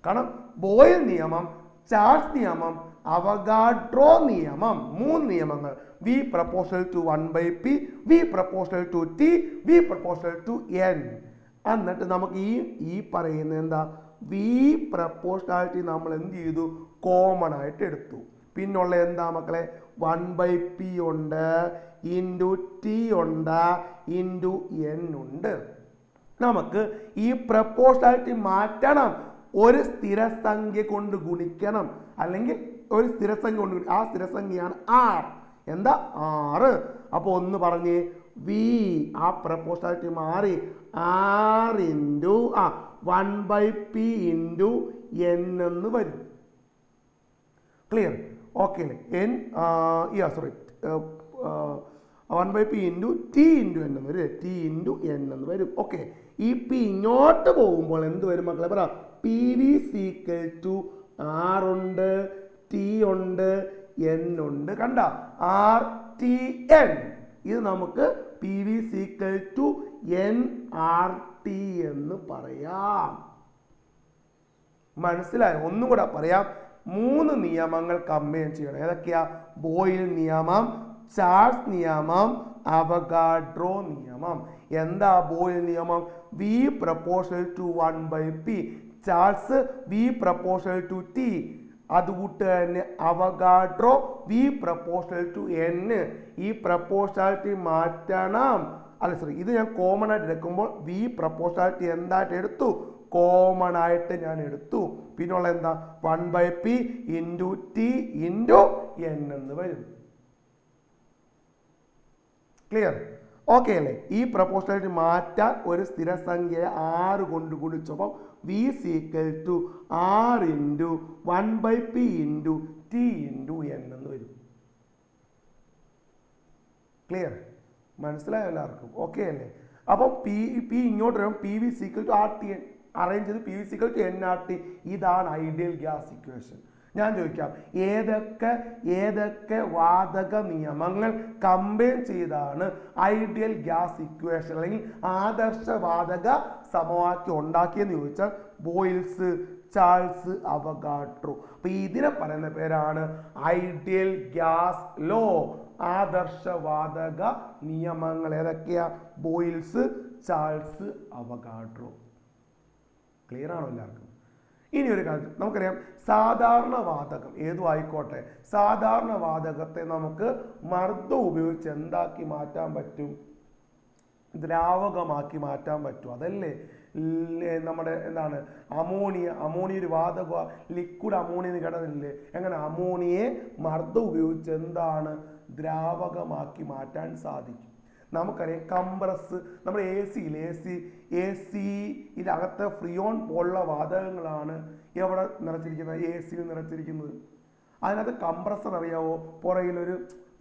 കാരണം ബോയിൽ നിയമം, ചാൾസ് നിയമം, അവഗാഡ്രോ നിയമം, 3 നിയമങ്ങൾ. V proportional to 1/P, V proportional to T, V proportional to N. എന്നിട്ട് നമുക്ക് ഈ പറയുന്ന എന്താ? V പ്രപ്പോർഷണാലിറ്റി നമ്മൾ എന്ത് ചെയ്തു? കോമൺ ആയിട്ട് എടുത്തു. പിന്നുള്ള എന്താ മക്കളെ? 1/P ഉണ്ട്, ഇൻറ്റു T ഉണ്ട്, ഇൻറ്റു N ഉണ്ട്. നമുക്ക് ഈ പ്രപ്പോർഷണാലിറ്റി മാറ്റണം. ഒരു സ്ഥിരസംഖ്യ കൊണ്ട് ഗുണിക്കണം, അല്ലെങ്കിൽ ഒരു സ്ഥിരസംഖ്യ കൊണ്ട് ആ സ്ഥിരസംഖ്യയാണ് R. എന്താ? 6. അപ്പോൾ ഒന്ന് പറഞ്ഞേ, V ആ പ്രപ്പോർഷണാലിറ്റി മാറി R into 1/P into N എന്ന് വരും. ക്ലിയർ? ഓക്കെ അല്ലേ? Sorry 1/P into T into N എന്ന് വരും. T ഇൻറ്റു N എന്ന് വരും. ഓക്കെ, ഈ P ഇങ്ങോട്ട് പോകുമ്പോൾ എന്ത് വരും മക്കളെ? പറ. PV ഈക്വൽ ടു R ഉണ്ട്, T ഉണ്ട്, N ഉണ്ട്. കണ്ട? RTN. ഇത് നമുക്ക് PV = nRT എന്ന് പറയാം. മനസ്സിലായോ? ഒന്നും കൂടെ പറയാം. 3 നിയമങ്ങൾ കമ്പൈൻ ചെയ്യണം. ഏതൊക്കെയാ? ബോയിൽ നിയമം, ചാൾസ് നിയമം, അവഗാഡ്രോ നിയമം. എന്താ ബോയിൽ നിയമം? V = 1/p. Charles V = T. അതുകൂട്ട് തന്നെ അവഗാഡ്രോ V = N. ഈ പ്രപ്പോർഷണാലിറ്റി മാറ്റണം. അല്ല സോറി, ഇത് ഞാൻ കോമൺ ആയിട്ട് എടുക്കുമ്പോൾ V പ്രപ്പോർഷണാലിറ്റി എന്തായിട്ട് എടുത്തു? കോമൺ ആയിട്ട് ഞാൻ എടുത്തു. പിന്നുള്ള എന്താ? 1/p × T × N എന്ന് വരും. ക്ലിയർ? ഓക്കെ അല്ലേ? ഈ പ്രപ്പോർഷണാലിറ്റി മാറ്റാൻ ഒരു സ്ഥിരസംഖ്യയെ 6 കൊണ്ട് ഗുണിച്ചപ്പോൾ V = R × 1/p × T × N എന്ന് വരും. ക്ലിയർ? മനസ്സിലായോ എല്ലാവർക്കും? ഓക്കെ അല്ലേ? അപ്പം പി ഇങ്ങോട്ട് വരും. PV = RT അറേഞ്ച് ചെയ്ത് PV = nRT. ഇതാണ് ഐഡിയൽ ഗ്യാസ് ഇക്വേഷൻ. ഞാൻ ചോദിക്കാം, ഏതൊക്കെ വാതക നിയമങ്ങൾ കമ്പൈൻ ചെയ്താണ് ഐഡിയൽ ഗ്യാസ് ഇക്വേഷൻ അല്ലെങ്കിൽ ആദർശ വാതക സമവാക്യം ഉണ്ടാക്കിയെന്ന് ചോദിച്ചാൽ ബോയിൽസ്, ചാൾസ്, അവഗാഡ്രോ. അപ്പൊ ഇതിനെ പറയുന്ന പേരാണ് ഐഡിയൽ ഗ്യാസ് ലോ. ആദർശ വാതക നിയമങ്ങൾ ഏതൊക്കെയാ? Boils, Charles, Avogadro. ക്ലിയർ ആണോ എല്ലാവർക്കും? ഇനി ഒരു കാര്യം നമുക്കറിയാം, സാധാരണ വാതകം ഏതും ആയിക്കോട്ടെ, സാധാരണ വാതകത്തെ നമുക്ക് മർദ്ദം ഉപയോഗിച്ച് എന്താക്കി മാറ്റാൻ പറ്റും? ദ്രാവകമാക്കി മാറ്റാൻ പറ്റും. അതല്ലേ നമ്മുടെ എന്താണ് അമോണിയ ഒരു വാതക, ലിക്വിഡ് അമോണിയ കേട്ടതില്ലേ? എങ്ങനെ അമോണിയെ മർദ്ദം ഉപയോഗിച്ച് എന്താണ് ദ്രാവകമാക്കി മാറ്റാൻ സാധിക്കും? നമുക്കറിയാം കംപ്രസ്, നമ്മുടെ എ സിയിൽ അകത്തെ ഫ്രിയോൺ പോലുള്ള വാതകങ്ങളാണ് എവിടെ നിറച്ചിരിക്കുന്നത്? AC നിറച്ചിരിക്കുന്നത്. അതിനകത്ത് കംപ്രസർ അറിയാവോ? പുറകിലൊരു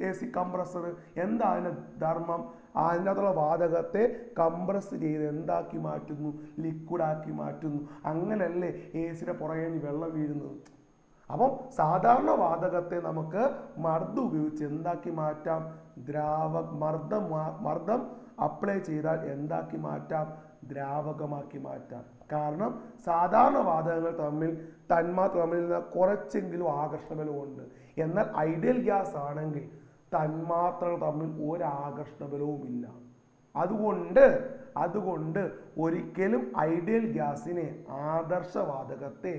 AC കംപ്രസർ. എന്താ അതിൻ്റെ ധർമ്മം? അതിനകത്തുള്ള വാതകത്തെ കംപ്രസ് ചെയ്ത് എന്താക്കി മാറ്റുന്നു? ലിക്വിഡാക്കി മാറ്റുന്നു. അങ്ങനല്ലേ AC പുറകെ വെള്ളം വീഴുന്നത്. അപ്പം സാധാരണ വാതകത്തെ നമുക്ക് മർദ്ദം ഉപയോഗിച്ച് എന്താക്കി മാറ്റാം? മർദ്ദം അപ്ലൈ ചെയ്താൽ എന്താക്കി മാറ്റാം? ദ്രാവകമാക്കി മാറ്റാം. കാരണം സാധാരണ വാതകങ്ങൾ തന്മാത്ര തമ്മിൽ കുറച്ചെങ്കിലും ആകർഷണ ബലമുണ്ട്. എന്നാൽ ഐഡിയൽ ഗ്യാസ് ആണെങ്കിൽ തന്മാത്രകൾ തമ്മിൽ ഒരു ആകർഷണ ബലവും ഇല്ല. അതുകൊണ്ട് ഒരിക്കലും ഐഡിയൽ ഗ്യാസിനെ, ആദർശവാതകത്തെ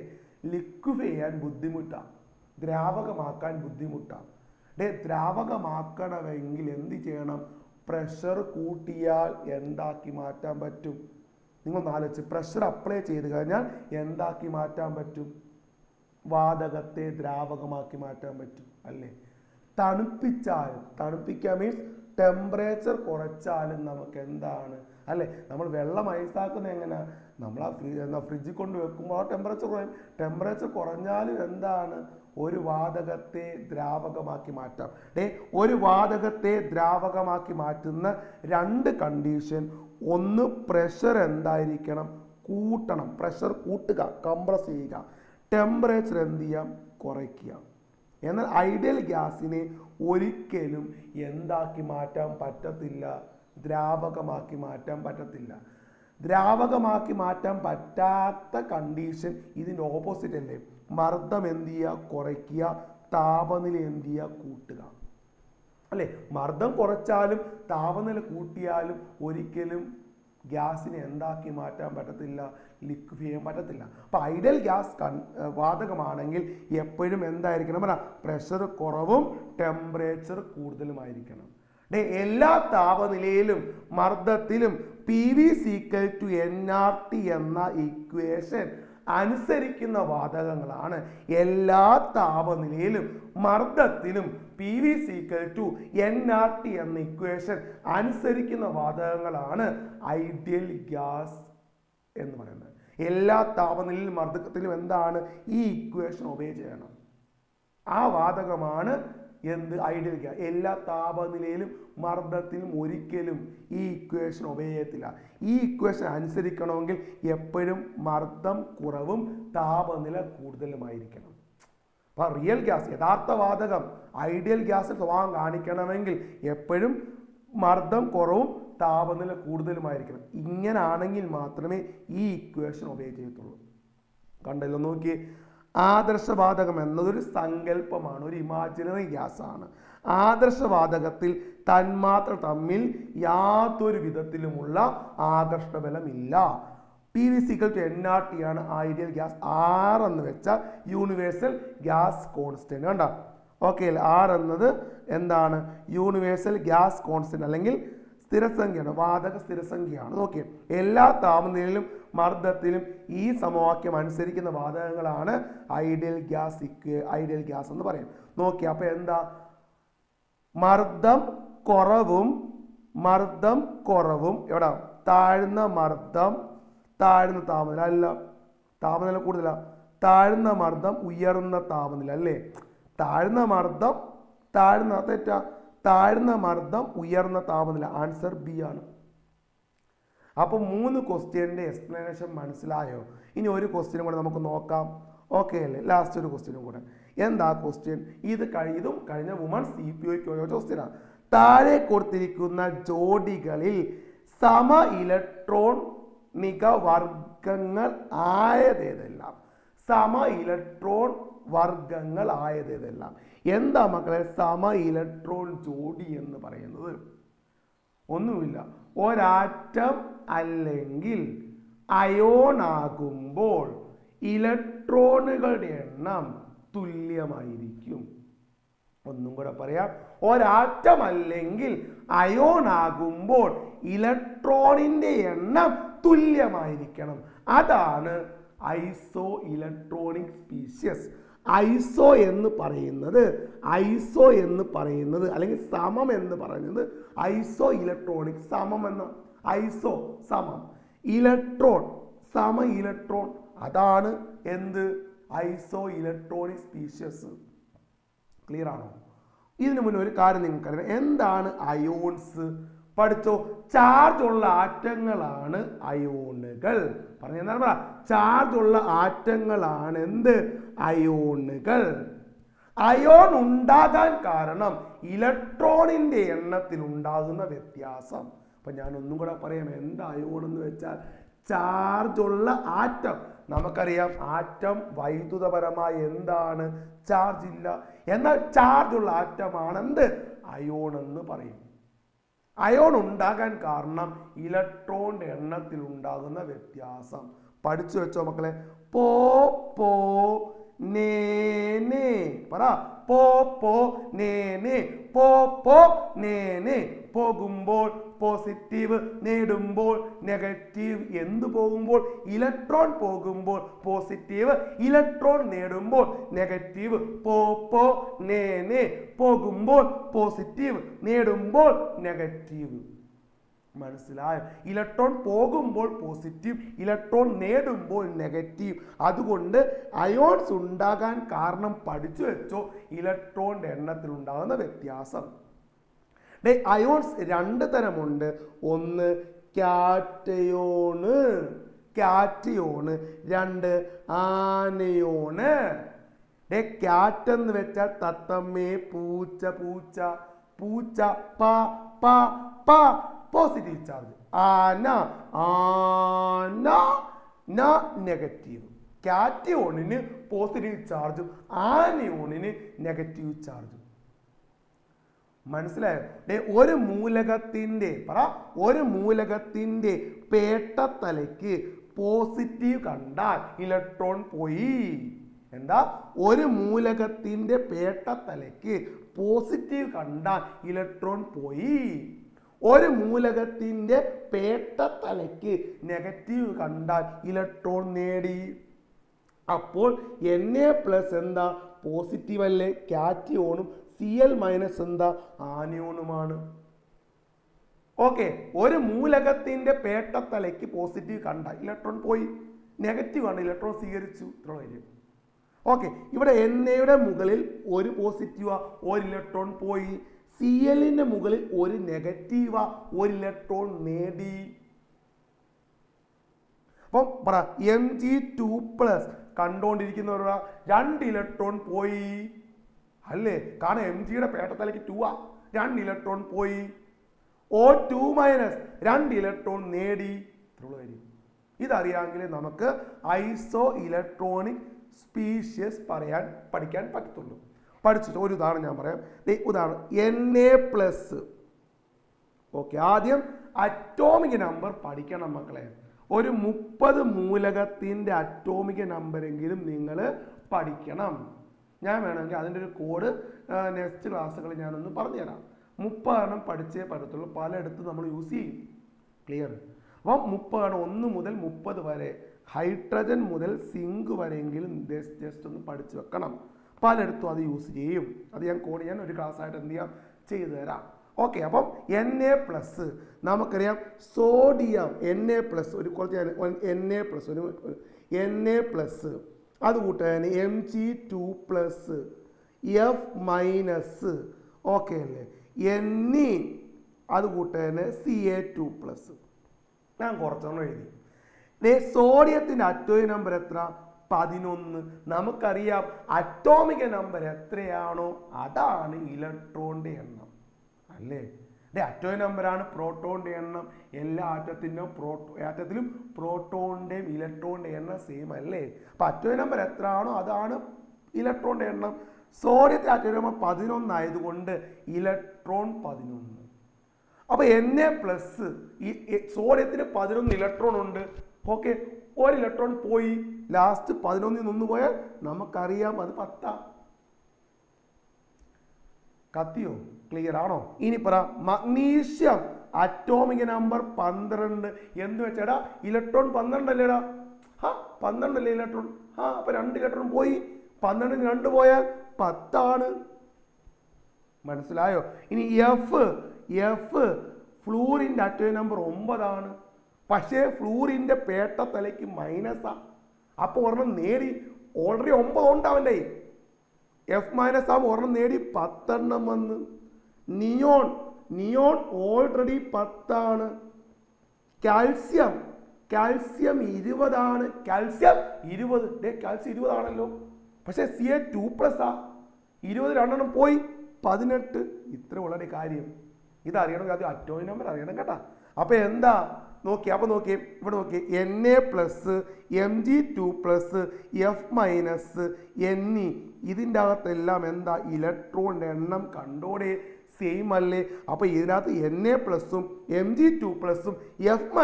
ലിക്വിഫൈ ചെയ്യാൻ ബുദ്ധിമുട്ടാണ്, ദ്രാവകമാക്കാൻ ബുദ്ധിമുട്ടാണ്. ദ്രാവകമാക്കണമെങ്കിൽ എന്ത് ചെയ്യണം? പ്രഷർ കൂട്ടിയാൽ എന്താക്കി മാറ്റാൻ പറ്റും? നിങ്ങൾ ആലോചിച്ച്, പ്രഷർ അപ്ലൈ ചെയ്ത് കഴിഞ്ഞാൽ എന്താക്കി മാറ്റാൻ പറ്റും? വാതകത്തെ ദ്രാവകമാക്കി മാറ്റാൻ പറ്റും അല്ലേ? തണുപ്പിക്കാൻ മീൻസ് ടെമ്പറേച്ചർ കുറച്ചാലും നമുക്ക് എന്താണ് അല്ലേ? നമ്മൾ വെള്ളം ഐസാക്കുന്ന എങ്ങനെ? നമ്മൾ ആ ഫ്രിഡ്ജിൽ കൊണ്ട് വെക്കുമ്പോൾ ആ ടെമ്പറേച്ചർ കുറയും. ടെമ്പറേച്ചർ കുറഞ്ഞാലും എന്താണ്? ഒരു വാതകത്തെ ദ്രാവകമാക്കി മാറ്റാം. ഒരു വാതകത്തെ ദ്രാവകമാക്കി മാറ്റുന്ന 2 കണ്ടീഷൻ. ഒന്ന്, പ്രഷർ എന്തായിരിക്കണം? കൂട്ടണം. പ്രഷർ കൂട്ടുക, കംപ്രസ് ചെയ്യുക. ടെമ്പറേച്ചർ എന്ത് ചെയ്യാം? കുറയ്ക്കുക. എന്നാൽ ഐഡിയൽ ഗ്യാസിനെ ഒരിക്കലും എന്താക്കി മാറ്റാൻ പറ്റത്തില്ല? ദ്രാവകമാക്കി മാറ്റാൻ പറ്റത്തില്ല. ദ്രാവകമാക്കി മാറ്റാൻ പറ്റാത്ത കണ്ടീഷൻ ഇതിൻ്റെ ഓപ്പോസിറ്റ് അല്ലേ? മർദ്ദം എന്ത് ചെയ്യുക? കുറയ്ക്കുക. താപനില എന്ത് ചെയ്യുക? കൂട്ടുക അല്ലേ? മർദ്ദം കുറച്ചാലും താപനില കൂട്ടിയാലും ഒരിക്കലും ഗ്യാസിനെ എന്താക്കി മാറ്റാൻ പറ്റത്തില്ല? ലിക്വിഫൈ ചെയ്യാൻ പറ്റത്തില്ല. അപ്പൊ ഐഡിയൽ ഗ്യാസ് വാതകമാണെങ്കിൽ എപ്പോഴും എന്തായിരിക്കണം? പ്രഷർ കുറവും ടെമ്പറേച്ചർ കൂടുതലുമായിരിക്കണം. എല്ലാ താപനിലയിലും മർദ്ദത്തിലും PV = nRT എന്ന ഇക്വേഷൻ അനുസരിക്കുന്ന വാതകങ്ങളാണ്. എല്ലാ താപനിലയിലും മർദ്ദത്തിലും PV = nRT എന്ന ഇക്വേഷൻ അനുസരിക്കുന്ന വാതകങ്ങളാണ് ഐഡിയൽ ഗ്യാസ് എന്ന് പറയുന്നത്. എല്ലാ താപനിലയിലും മർദ്ദത്തിലും എന്താണ്? ഈ ഇക്വേഷൻ ഒബേ ചെയ്യണം. ആ വാതകമാണ് എന്ത്? Ideal gas. എല്ലാ താപനിലയിലും മർദ്ദത്തിലും ഒരിക്കലും ഈ ഇക്വേഷൻ ഒബേ ചെയ്യത്തില്ല. ഈ ഇക്വേഷൻ അനുസരിക്കണമെങ്കിൽ എപ്പോഴും മർദ്ദം കുറവും താപനില കൂടുതലുമായിരിക്കണം. അപ്പൊ റിയൽ ഗ്യാസ്, യഥാർത്ഥ വാതകം ഐഡിയൽ ഗ്യാസിൽ സ്വഭാവം കാണിക്കണമെങ്കിൽ എപ്പോഴും മർദ്ദം കുറവും താപനില കൂടുതലുമായിരിക്കണം. ഇങ്ങനാണെങ്കിൽ മാത്രമേ ഈ ഇക്വേഷൻ ഒബേ ചെയ്യത്തുള്ളൂ. കണ്ടല്ലോ, നോക്കിയേ. ആദർശവാതകം എന്നതൊരു സങ്കല്പമാണ്, ഒരു ഇമാജിനറി ഗ്യാസ് ആണ്. ആദർശവാതകത്തിൽ തന്മാത്ര തമ്മിൽ യാതൊരു വിധത്തിലുമുള്ള ആകർഷണ ബലമില്ല. PV=nRT ആണ് ഐഡിയൽ ഗ്യാസ്. R എന്ന് വെച്ചാൽ യൂണിവേഴ്സൽ ഗ്യാസ് കോൺസ്റ്റന്റ്. കണ്ട, ഓക്കെ അല്ലേ? R എന്നത് എന്താണ്? യൂണിവേഴ്സൽ ഗ്യാസ് കോൺസ്റ്റന്റ് അല്ലെങ്കിൽ സ്ഥിരസംഖ്യയാണ്, വാതക സ്ഥിരസംഖ്യയാണ്. നോക്കിയേ, എല്ലാ താപനിലയിലും മർദ്ദത്തിലും ഈ സമവാക്യം അനുസരിക്കുന്ന വാതകങ്ങളാണ് ഐഡിയൽ ഗ്യാസ് എന്ന് പറയും. നോക്കിയേ, അപ്പൊ എന്താ? മർദ്ദം കുറവും എവിടെ? താഴ്ന്ന മർദ്ദം താഴ്ന്ന താപനില അല്ല, താപനില കൂടുതലാ. താഴ്ന്ന മർദ്ദം ഉയർന്ന താപനില അല്ലേ? താഴ്ന്ന മർദ്ദം തെറ്റാ. താഴ്ന്ന മർദ്ദം ഉയർന്ന താപനില. ആൻസർ ബി ആണ്. അപ്പൊ 3 ക്വസ്റ്റ്യന്റെ എക്സ്പ്ലനേഷൻ മനസ്സിലായോ? ഇനി ഒരു ക്വസ്റ്റ്യനും കൂടെ നമുക്ക് നോക്കാം. ഓക്കെ അല്ലേ? ലാസ്റ്റ് ഒരു ക്വസ്റ്റ്യനും കൂടെ. എന്താ ക്വസ്റ്റ്യൻ? ഇതും കഴിഞ്ഞ വുമൺസ് CPOയ്ക്ക് ക്വസ്റ്റ്യനാണ്. താഴെ കൊടുത്തിരിക്കുന്ന ജോഡികളിൽ സമ ഇലക്ട്രോണിക വർഗങ്ങൾ ആയതേതെല്ലാം? സമ ഇലക്ട്രോൺ വർഗങ്ങൾ ആയതേതെല്ലാം? എന്താ മക്കളെ സമ ഇലക്ട്രോൺ ജോഡി എന്ന് പറയുന്നത്? ഒന്നുമില്ല, ഒരാറ്റം അല്ലെങ്കിൽ അയോൺ ആകുമ്പോൾ ഇലക്ട്രോണുകളുടെ എണ്ണം തുല്യമായിരിക്കും. ഒന്നും കൂടെ പറയാം, ഒരാറ്റം അല്ലെങ്കിൽ അയോൺ ആകുമ്പോൾ ഇലക്ട്രോണിന്റെ എണ്ണം തുല്യമായിരിക്കണം. അതാണ് ഐസോ ഇലക്ട്രോണിക് സ്പീഷ്യസ്. ഐസോ എന്ന് പറയുന്നത് അല്ലെങ്കിൽ സമം എന്ന് പറയുന്നത് ഐസോ ഇലക്ട്രോണിക്. സമം എന്ന ഐസോ സമം, ഇലക്ട്രോൺ സമ ഇലക്ട്രോൺ, അതാണ് എന്ത്? ഐസോ ഇലക്ട്രോണിക് സ്പീഷ്യസ്. ക്ലിയർ ആണോ? ഇതിനു മുന്നേ ഒരു കാര്യം നിങ്ങൾക്കറിയാം. എന്താണ് അയോൺസ്? പഠിച്ചോ. ചാർജ് ഉള്ള ആറ്റങ്ങളാണ് അയോണുകൾ. പറഞ്ഞാൽ പറ, ചാർജ് ഉള്ള ആറ്റങ്ങളാണ് എന്ത്? അയോണുകൾ. അയോൺ ഉണ്ടാകാൻ കാരണം ഇലക്ട്രോണിന്റെ എണ്ണത്തിൽ ഉണ്ടാകുന്ന വ്യത്യാസം. അപ്പൊ ഞാൻ ഒന്നും കൂടെ പറയാം. എന്താ അയോൺ എന്ന് വെച്ചാൽ ചാർജ് ഉള്ള ആറ്റം. നമുക്കറിയാം ആറ്റം വൈദ്യുതപരമായി എന്താണ്? ചാർജ് ഇല്ല. എന്നാൽ ചാർജ് ഉള്ള ആറ്റമാണ് എന്ത്? അയോൺ എന്ന് പറയും. അയോൺ ഉണ്ടാകാൻ കാരണം ഇലക്ട്രോണിന്റെ എണ്ണത്തിൽ ഉണ്ടാകുന്ന വ്യത്യാസം. പഠിച്ചു വെച്ചോ മക്കളെ. പോ പോ നേ നേ പറ. പോ പോ നേ നേ. പോ പോ നേ നേ. പോകുമ്പോൾ പോസിറ്റീവ്, നേടുമ്പോൾ നെഗറ്റീവ്. എന്ത് പോകുമ്പോൾ? ഇലക്ട്രോൺ പോകുമ്പോൾ പോസിറ്റീവ്, ഇലക്ട്രോൺ നേടുമ്പോൾ നെഗറ്റീവ്. പോ പോ നേ നേ. പോകുമ്പോൾ പോസിറ്റീവ്, നേടുമ്പോൾ നെഗറ്റീവ്. മനസ്സിലായോ? ഇലക്ട്രോൺ പോകുമ്പോൾ പോസിറ്റീവ്, ഇലക്ട്രോൺ നേടുമ്പോൾ നെഗറ്റീവ്. അതുകൊണ്ട് അയോൺസ് ഉണ്ടാകാൻ കാരണം പഠിച്ചു വെച്ചോ. ഇലക്ട്രോണിന്റെ എണ്ണത്തിൽ ഉണ്ടാകുന്ന വ്യത്യാസം. അയോൺസ് 2 തരമുണ്ട്. ഒന്ന് കാറ്റയോണ്, 2 ആനയോണ്. കാറ്റ് എന്ന് വെച്ചാൽ തത്തമ്മേ, പൂച്ച പൂച്ച പൂച്ച, പ പ പ പോസിറ്റീവ് ചാർജ്. ആന ആന നെഗറ്റീവ്. കാറ്റയോണിന് പോസിറ്റീവ് ചാർജും ആനയോണിന് നെഗറ്റീവ് ചാർജും. മനസ്സിലായോ? ഒരു മൂലകത്തിന്റെ പേട്ടത്തലയ്ക്ക് പോസിറ്റീവ് കണ്ടാൽ ഇലക്ട്രോൺ പോയി. എന്താ? ഒരു മൂലകത്തിന്റെ പേട്ടത്തലയ്ക്ക് പോസിറ്റീവ് കണ്ടാൽ ഇലക്ട്രോൺ പോയി. ഒരു മൂലകത്തിന്റെ പേട്ടത്തലയ്ക്ക് നെഗറ്റീവ് കണ്ടാൽ ഇലക്ട്രോൺ നേടി. അപ്പോൾ Na+ എന്താ? പോസിറ്റീവ് അല്ലേ? കാറ്റയോണും Cl- എന്താ? ആനയോണുമാണ്. ഓക്കെ. ഒരു മൂലകത്തിന്റെ പേട്ടത്തലയ്ക്ക് പോസിറ്റീവ് കണ്ട ഇലക്ട്രോൺ പോയി, നെഗറ്റീവ് ആണ് ഇലക്ട്രോൺ സ്വീകരിച്ചു. ഇത്ര കാര്യം. ഓക്കെ. ഇവിടെ Na മുകളിൽ ഒരു പോസിറ്റീവാ, ഒരു ഇലക്ട്രോൺ പോയി. Cl മുകളിൽ ഒരു നെഗറ്റീവാ, ഒരു ഇലക്ട്രോൺ നേടി. അപ്പം പറ, Mg2+ കണ്ടോണ്ടിരിക്കുന്നവരുടെ 2 ഇലക്ട്രോൺ പോയി അല്ലേ? കാരണം Mgയുടെ പേട്ടത്തലയ്ക്ക് 2 2 ഇലക്ട്രോൺ പോയി. O2 മൈനസ് 2 ഇലക്ട്രോൺ നേടി. ഇതറിയാമെങ്കിൽ നമുക്ക് ഐസോ ഇലക്ട്രോണിക് സ്പീഷ്യസ് പഠിക്കാൻ പറ്റത്തുള്ളൂ. പഠിച്ചിട്ട് ഒരു ഉദാഹരണം ഞാൻ പറയാം. ഉദാഹരണം Na+. ഓക്കെ, ആദ്യം അറ്റോമിക് നമ്പർ പഠിക്കണം മക്കളെ. ഒരു 30 മൂലകത്തിൻ്റെ അറ്റോമിക് നമ്പറെങ്കിലും നിങ്ങൾ പഠിക്കണം. ഞാൻ വേണമെങ്കിൽ അതിൻ്റെ ഒരു കോഡ് നെക്സ്റ്റ് ക്ലാസ്സുകളിൽ ഞാനൊന്ന് പറഞ്ഞുതരാം. 30 പഠിച്ചേ പറ്റത്തുള്ളൂ, പലയിടത്തും നമ്മൾ യൂസ് ചെയ്യും. ക്ലിയർ? അപ്പം 30 1 മുതൽ 30 വരെ, ഹൈഡ്രജൻ മുതൽ സിങ്ക് വരെയെങ്കിലും ജസ്റ്റ് ഒന്ന് പഠിച്ചു വെക്കണം. പലയിടത്തും അത് യൂസ് ചെയ്യും. അത് ഞാൻ കോഡ് ചെയ്യാൻ ഒരു ക്ലാസ് ആയിട്ട് എന്ത് ചെയ്യാം, ചെയ്തു തരാം. ഓക്കെ, അപ്പം Na+, നമുക്കറിയാം സോഡിയം Na+, ഒരു കുറച്ച് Na+, അത് കൂട്ടാൻ Mg2+, F-, ഓക്കെ അല്ലേ, Ne അത് കൂട്ടാൻ Ca2+. ഞാൻ കുറച്ചെണ്ണം എഴുതി. സോഡിയത്തിൻ്റെ അറ്റോമിക് നമ്പർ എത്ര? 11. നമുക്കറിയാം അറ്റോമിക് നമ്പർ എത്രയാണോ അതാണ് ഇലക്ട്രോണിൻ്റെ എണ്ണം അല്ലേ. അറ്റോമിക് നമ്പറാണ് പ്രോട്ടോണിൻ്റെ എണ്ണം. എല്ലാ ആറ്റത്തിലും പ്രോട്ടോണിൻ്റെയും ഇലക്ട്രോണിൻ്റെ എണ്ണം സെയിം അല്ലേ. അപ്പം അറ്റോമിക് നമ്പർ എത്ര ആണോ അതാണ് ഇലക്ട്രോണിൻ്റെ എണ്ണം. സോഡിയത്തിൻ്റെ അറ്റോമിക് നമ്പർ 11 ആയതുകൊണ്ട് ഇലക്ട്രോൺ 11. അപ്പോൾ Na+, ഈ സോഡിയത്തിന് 11 ഇലക്ട്രോൺ ഉണ്ട്. ഓക്കെ, ഒരു ഇലക്ട്രോൺ പോയി, ലാസ്റ്റ് 11 1 പോയാൽ നമുക്കറിയാം അത് 10. കത്തിയോ? ക്ലിയർ ആണോ? ഇനി പറ, മഗ്നീഷ്യം അറ്റോമിക് നമ്പർ 12. എന്ന് വെച്ചാടാ ഇലക്ട്രോൺ 12 അല്ലേടാ? 12 അല്ലേ ഇലക്ട്രോൺ? അപ്പൊ 2 ഇലക്ട്രോൺ പോയി, 12 2 പോയാൽ 10. മനസ്സിലായോ? ഇനി എഫ് ഫ്ലൂറിൻ്റെ അറ്റോമിക് നമ്പർ 9. പക്ഷേ ഫ്ലൂറിൻ്റെ പേട്ട തലയ്ക്ക് മൈനസാ. അപ്പോൾ ഒരെണ്ണം നേടി, ഓൾറെഡി 9 ഉണ്ട് അവൻ്റെ. F- ആകുമ്പോൾ ഒരെണ്ണം നേടി 10 വന്ന്. Neon already 10. Calcium 20. Calcium 20. Calcium 20 ആണല്ലോ. പക്ഷേ Ca2+ 20 2 പോയി 18. ഇത്ര ഉള്ള കാര്യം. ഇതറിയണമെങ്കിൽ അത് അറ്റോമിക് നമ്പർ അറിയണം കേട്ടാ. അപ്പൊ എന്താ നോക്കി, അപ്പൊ നോക്കി ഇവിടെ നോക്കി, Na+, Mg2+, F-, Ne, ഇതിൻ്റെ അകത്തെല്ലാം എന്താ ഇലക്ട്രോണിൻ്റെ എണ്ണം കണ്ടോടെ സെയിം അല്ലേ. അപ്പൊ ഇതിനകത്ത് Na+, Mg2+, F-,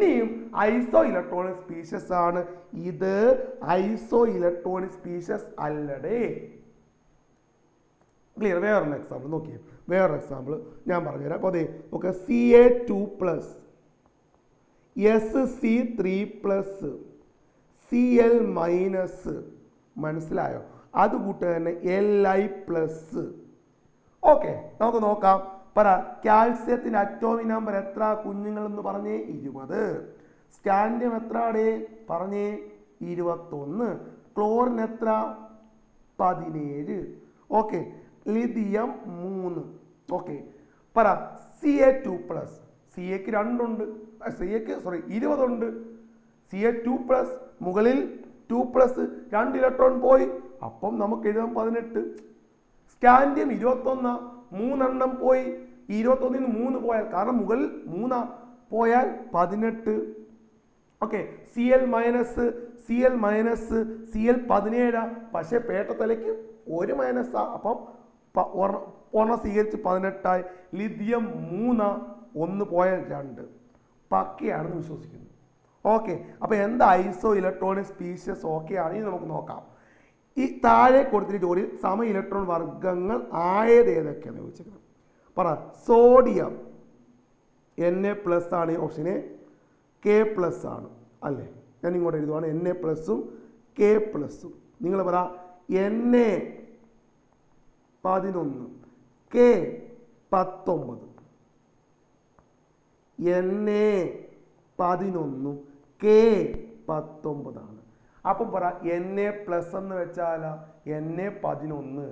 Neയും ഐസോ ഇലക്ട്രോണിക് സ്പീഷ്യസ് ആണ്. ഇത് ഐസോ ഇലക്ട്രോണിക് സ്പീഷ്യസ് അല്ലടേ. ക്ലിയർ? വേറൊരു എക്സാമ്പിൾ നോക്കിയേ, വേറൊരു എക്സാമ്പിൾ ഞാൻ പറഞ്ഞുതരാം. അപ്പോൾ അതെ ഓക്കെ, Ca2+, Sc3+, Cl-, മനസ്സിലായോ? അതുകൂട്ട് തന്നെ Li+. ഓക്കെ, നമുക്ക് നോക്കാം. പറ, കാൽസ്യത്തിന് അറ്റോമിക് നമ്പർ എത്ര കുഞ്ഞുങ്ങളെന്ന് പറഞ്ഞേ? 20. സ്കാൻഡിയം എത്രയുടെ പറഞ്ഞേ? 21. ക്ലോറിൻ എത്ര? 17. Okay, lithium 3. ഓക്കെ, പറ Ca2+, Ca-ക്ക് 2 ഉണ്ട്, Ca-ക്ക് 20 ഉണ്ട്. Ca2+, മുകളിൽ 2+, 2 ഇലക്ട്രോൺ പോയി, അപ്പം നമുക്ക് എഴുതാം 18. സ്കാൻഡിയം 21, 3 പോയി, 21 3 പോയാൽ, കാരണം മുകളിൽ 3 പോയാൽ 18. ഓക്കെ, Cl-, Cl 17, പക്ഷേ പേട്ടത്തലയ്ക്ക് 1 മൈനസാ. അപ്പം ഒരെണ്ണം സ്വീകരിച്ച് 18 ആയി. ലിഥിയം 3, 1 പോയാൽ 2. പക്കയാണെന്ന് വിശ്വസിക്കുന്നു. ഓക്കെ, അപ്പോൾ എന്താ ഐസോ ഇലക്ട്രോണിക് സ്പീഷ്യസ്? ഓക്കെ ആണ്. ഇനി നമുക്ക് നോക്കാം. ഈ താഴെ കൊടുത്തിട്ട് ജോഡിയിൽ സമ ഇലക്ട്രോൺ വർഗങ്ങൾ ആയത് ഏതൊക്കെയാണ് ചോദിച്ചിരിക്കുന്നത്. പറ, സോഡിയം Na+ ആണ് ഈ ഓപ്ഷന്, K+ ആണ് അല്ലേ. ഞാൻ ഇങ്ങോട്ട് എഴുതുവാണ്, Na+ഉം K+ഉം. നിങ്ങൾ പറ, Na 11, K 19. Na 11, K 19 ആണ്. അപ്പം പറ, Na+ എന്ന് വെച്ചാൽ Na 11.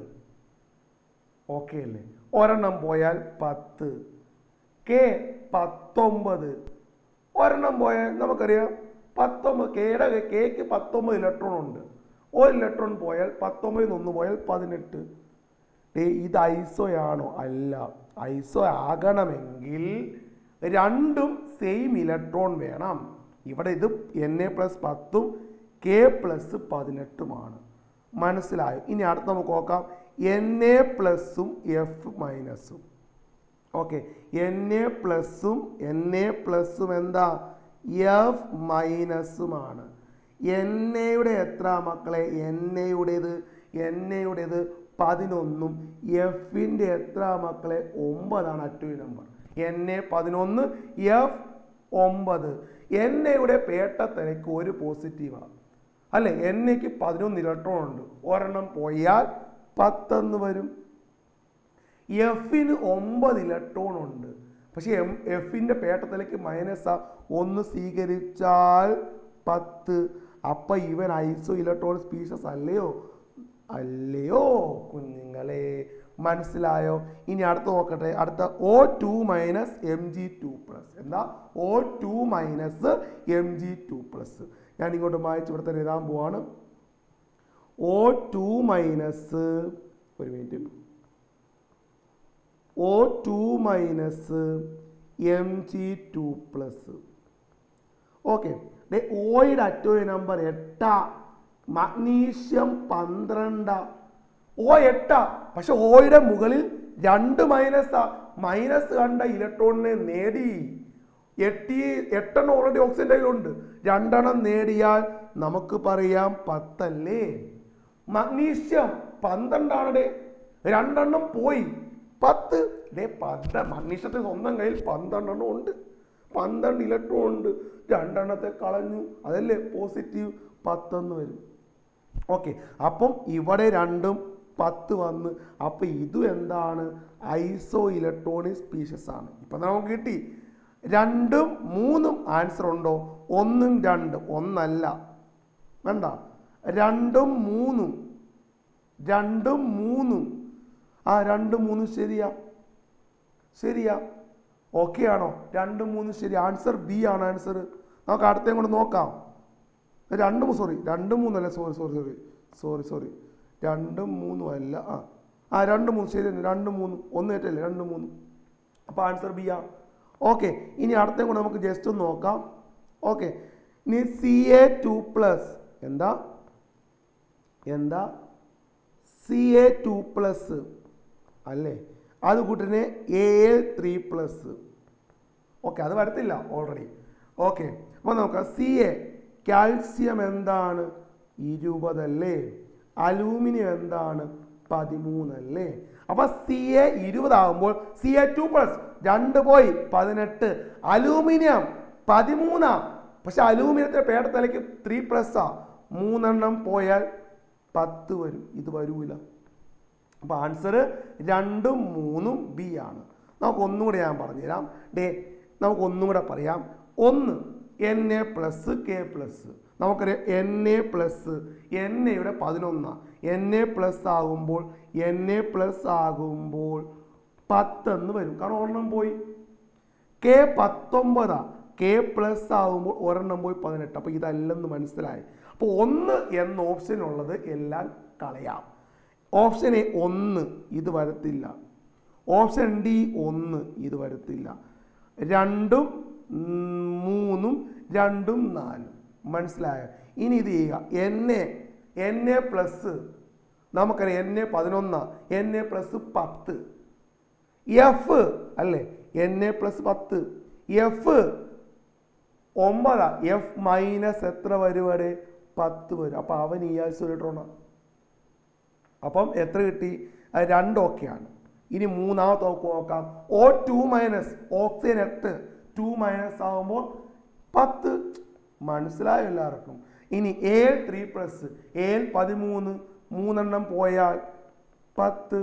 ഓക്കെ അല്ലേ? ഒരെണ്ണം പോയാൽ 10. K 19, ഒരെണ്ണം പോയാൽ നമുക്കറിയാം 19. Kക്ക് 19 ഇലക്ട്രോൺ ഉണ്ട്. 1 ഇലക്ട്രോൺ പോയാൽ 19 1 പോയാൽ 18. ഇത് ഐസോയാണോ? അല്ല. ഐസോ ആകണമെങ്കിൽ രണ്ടും സെയിം ഇലക്ട്രോൺ വേണം. ഇവിടെ ഇത് Na+10 K+18 മനസ്സിലായോ? ഇനി അടുത്ത് നമുക്ക് നോക്കാം Na+ഉം F-ഉം. ഓക്കെ, Na+ഉം എന്താ? F-ഉമാണ്. Na-യുടെ എത്ര മക്കളെ? Na-യുടേത് 11ഉം F-ന്റെ എത്ര മക്കളെ? 9 അറ്റോമിക് നമ്പർ. Na11 F9. Na-യുടെ പേട്ടത്തിലേക്ക് ഒരു പോസിറ്റീവാണ് അല്ലെ? Na-ക്ക് 11 ഇലക്ട്രോൺ ഉണ്ട്, ഒരെണ്ണം പോയാൽ 10 വരും. F-ന് 9 ഇലക്ട്രോൺ ഉണ്ട്, പക്ഷെ F-ന്റെ പേട്ടത്തിലേക്ക് -1 സ്വീകരിച്ചാൽ 10. അപ്പൊ ഇവൻ ഐസോ ഇലക്ട്രോൺ സ്പീഷീസ് അല്ലയോ? അല്ലയോ കുഞ്ഞുങ്ങളെ, മനസ്സിലായോ? ഇനി അടുത്ത് നോക്കട്ടെ. അടുത്ത O2 - Mg2+. എന്താ? O2 - Mg2+. ഞാൻ ഇങ്ങോട്ട് വായിച്ച് ഇവിടെ തന്നെ എഴുതാൻ പോവാണ്. O2 ഒരു മിനിറ്റ്. O2 - Mg2+. ഓക്കെ, ഓയുടെ അറ്റോമിക് നമ്പർ 8, മഗ്നീഷ്യം 12. O 8, പക്ഷെ ഓയുടെ മുകളിൽ 2 മൈനസ് കണ്ട ഇലക്ട്രോണിനെ നേടി. 8 ഓൾറെഡി ഓക്സിജന്റെ കയ്യിലുണ്ട്, 2 നേടിയാൽ നമുക്ക് പറയാം 10 അല്ലേ? മഗ്നീഷ്യം 12 2 പോയി 10. മഗ്നീഷ്യത്തിന് സ്വന്തം കയ്യിൽ 12 ഉണ്ട്, 12 ഇലക്ട്രോൺ ഉണ്ട്, 2 കളഞ്ഞു, അതല്ലേ പോസിറ്റീവ്, 10 വരും. ഓക്കെ, അപ്പം ഇവിടെ 2ഉം 10 വന്ന്. അപ്പൊ ഇതും എന്താണ്? ഐസോ ഇലക്ട്രോണിക് സ്പീഷീസ് ആണ്. ഇപ്പൊ നമുക്ക് കിട്ടി 2ഉം 3ഉം ആൻസർ ഉണ്ടോ? 1ഉം 2 ഒന്നല്ല, വേണ്ട. 2ഉം 3ഉം 2ഉം 3ഉം ശരിയാ. ഓക്കെ ആണോ? 2ഉം 3ഉം ശരി. ആൻസർ ബി ആണ് ആൻസർ. നമുക്ക് അടുത്തേം കൂടെ നോക്കാം. 2ഉം 3 അല്ല, സോറി 2ഉം 3ഉം അല്ല. 2ഉം 3 ശരി, 2ഉം 3ഉം ഒന്ന് തെറ്റല്ലേ? 2ഉം 3ഉം. അപ്പൊ ആൻസർ ബി ആ. ഓക്കെ, ഇനി അടുത്തേം കൂടെ നമുക്ക് ജസ്റ്റ് ഒന്ന് നോക്കാം. ഓക്കെ, ഇനി Ca2+. എന്താ? Ca2+ അല്ലേ? അത് കൂട്ടിനെ Al3+. ഓക്കെ, അത് വരത്തില്ല ഓൾറെഡി. ഓക്കെ, അപ്പൊ നോക്കാം. Ca കാൽസ്യം എന്താണ്? 20 അല്ലേ? അലൂമിനിയം എന്താണ്? 13 അല്ലേ? അപ്പൊ Ca 20 ആകുമ്പോൾ Ca2+, 2 പോയി 18. അലൂമിനിയം 13. പക്ഷെ അലൂമിനിയത്തിന്റെ പേടത്തലേക്ക് 3+, 3 പോയാൽ 10 വരും. ഇത് വരൂല. അപ്പൊ ആൻസർ 2ഉം 3ഉം ബി ആണ്. നമുക്ക് ഒന്നുകൂടെ ഞാൻ പറഞ്ഞുതരാം. നമുക്ക് ഒന്നും കൂടെ പറയാം. 1 Na+, K+. നമുക്കൊരു Na+, Na-യുടെ 11. Na+ ആകുമ്പോൾ 10 വരും, കാരണം ഒരെണ്ണം പോയി. K 19, K+ ആകുമ്പോൾ ഒരെണ്ണം പോയി 18. അപ്പൊ ഇതല്ലെന്ന് മനസ്സിലായി. അപ്പൊ 1 എന്ന ഓപ്ഷൻ ഉള്ളത് എല്ലാം കളയാം. ഓപ്ഷൻ എ 1, ഇത് വരത്തില്ല. ഓപ്ഷൻ ഡി 1, ഇത് വരത്തില്ല. 2ഉം 3ഉം 2ഉം 4. മനസ്സിലായോ? ഇനി ഇത് ചെയ്യുക. Na+, നമുക്കറിയാം Na 11, Na+ 10. F അല്ലേ? Na+ 10, F 9, F മൈനസ് എത്ര വരും? 10 വരും. അപ്പൊ അവൻ ഈ ഇലക്ട്രോണാണ്. അപ്പം എത്ര കിട്ടി? 2 ഓക്കെയാണ്. ഇനി മൂന്നാമത്തെ നോക്കാം. O2-, ഓക്സിജൻ 8, 2- ആകുമ്പോൾ 10. മനസ്സിലായോ എല്ലാവർക്കും? ഇനി Al3+, Al 13, 3 പോയാൽ 10.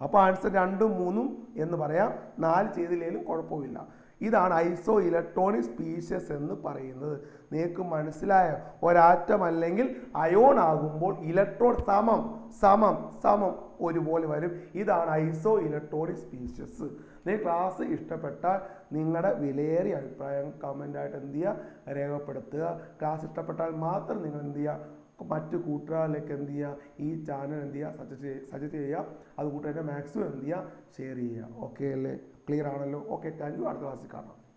അപ്പൊ ആൻസർ 2ഉം 3ഉം എന്ന് പറയാം. 4 ചെയ്തില്ലെങ്കിലും കുഴപ്പമില്ല. ഇതാണ് ഐസോ ഇലക്ട്രോണിക് സ്പീഷീസ് എന്ന് പറയുന്നത്. നിങ്ങൾക്ക് മനസ്സിലായോ? ഒരാറ്റം അല്ലെങ്കിൽ അയോൺ ആകുമ്പോൾ ഇലക്ട്രോൺ സമം ഒരുപോലെ വരും. ഇതാണ് ഐസോ ഇലക്ട്രോണിക് സ്പീഷീസ്. നിങ്ങൾ ക്ലാസ് ഇഷ്ടപ്പെട്ടാൽ നിങ്ങളുടെ വിലയേറിയ അഭിപ്രായം കമൻ്റായിട്ട് എന്ത് ചെയ്യുക? രേഖപ്പെടുത്തുക. ക്ലാസ് ഇഷ്ടപ്പെട്ടാൽ മാത്രം നിങ്ങൾ എന്ത് ചെയ്യുക? മറ്റു കൂട്ടുകാരിലേക്ക് എന്ത് ചെയ്യുക, ഈ ചാനൽ എന്ത് ചെയ്യുക, സജസ്റ്റ് ചെയ്യുക. അത് കൂട്ടുകാരെ മാക്സിമം എന്ത് ചെയ്യുക, ഷെയർ ചെയ്യുക. ഓക്കെ അല്ലേ? ക്ലിയർ ആണല്ലോ? Okay, thank you. അടുത്ത ക്ലാസ്സിൽ കാണാം.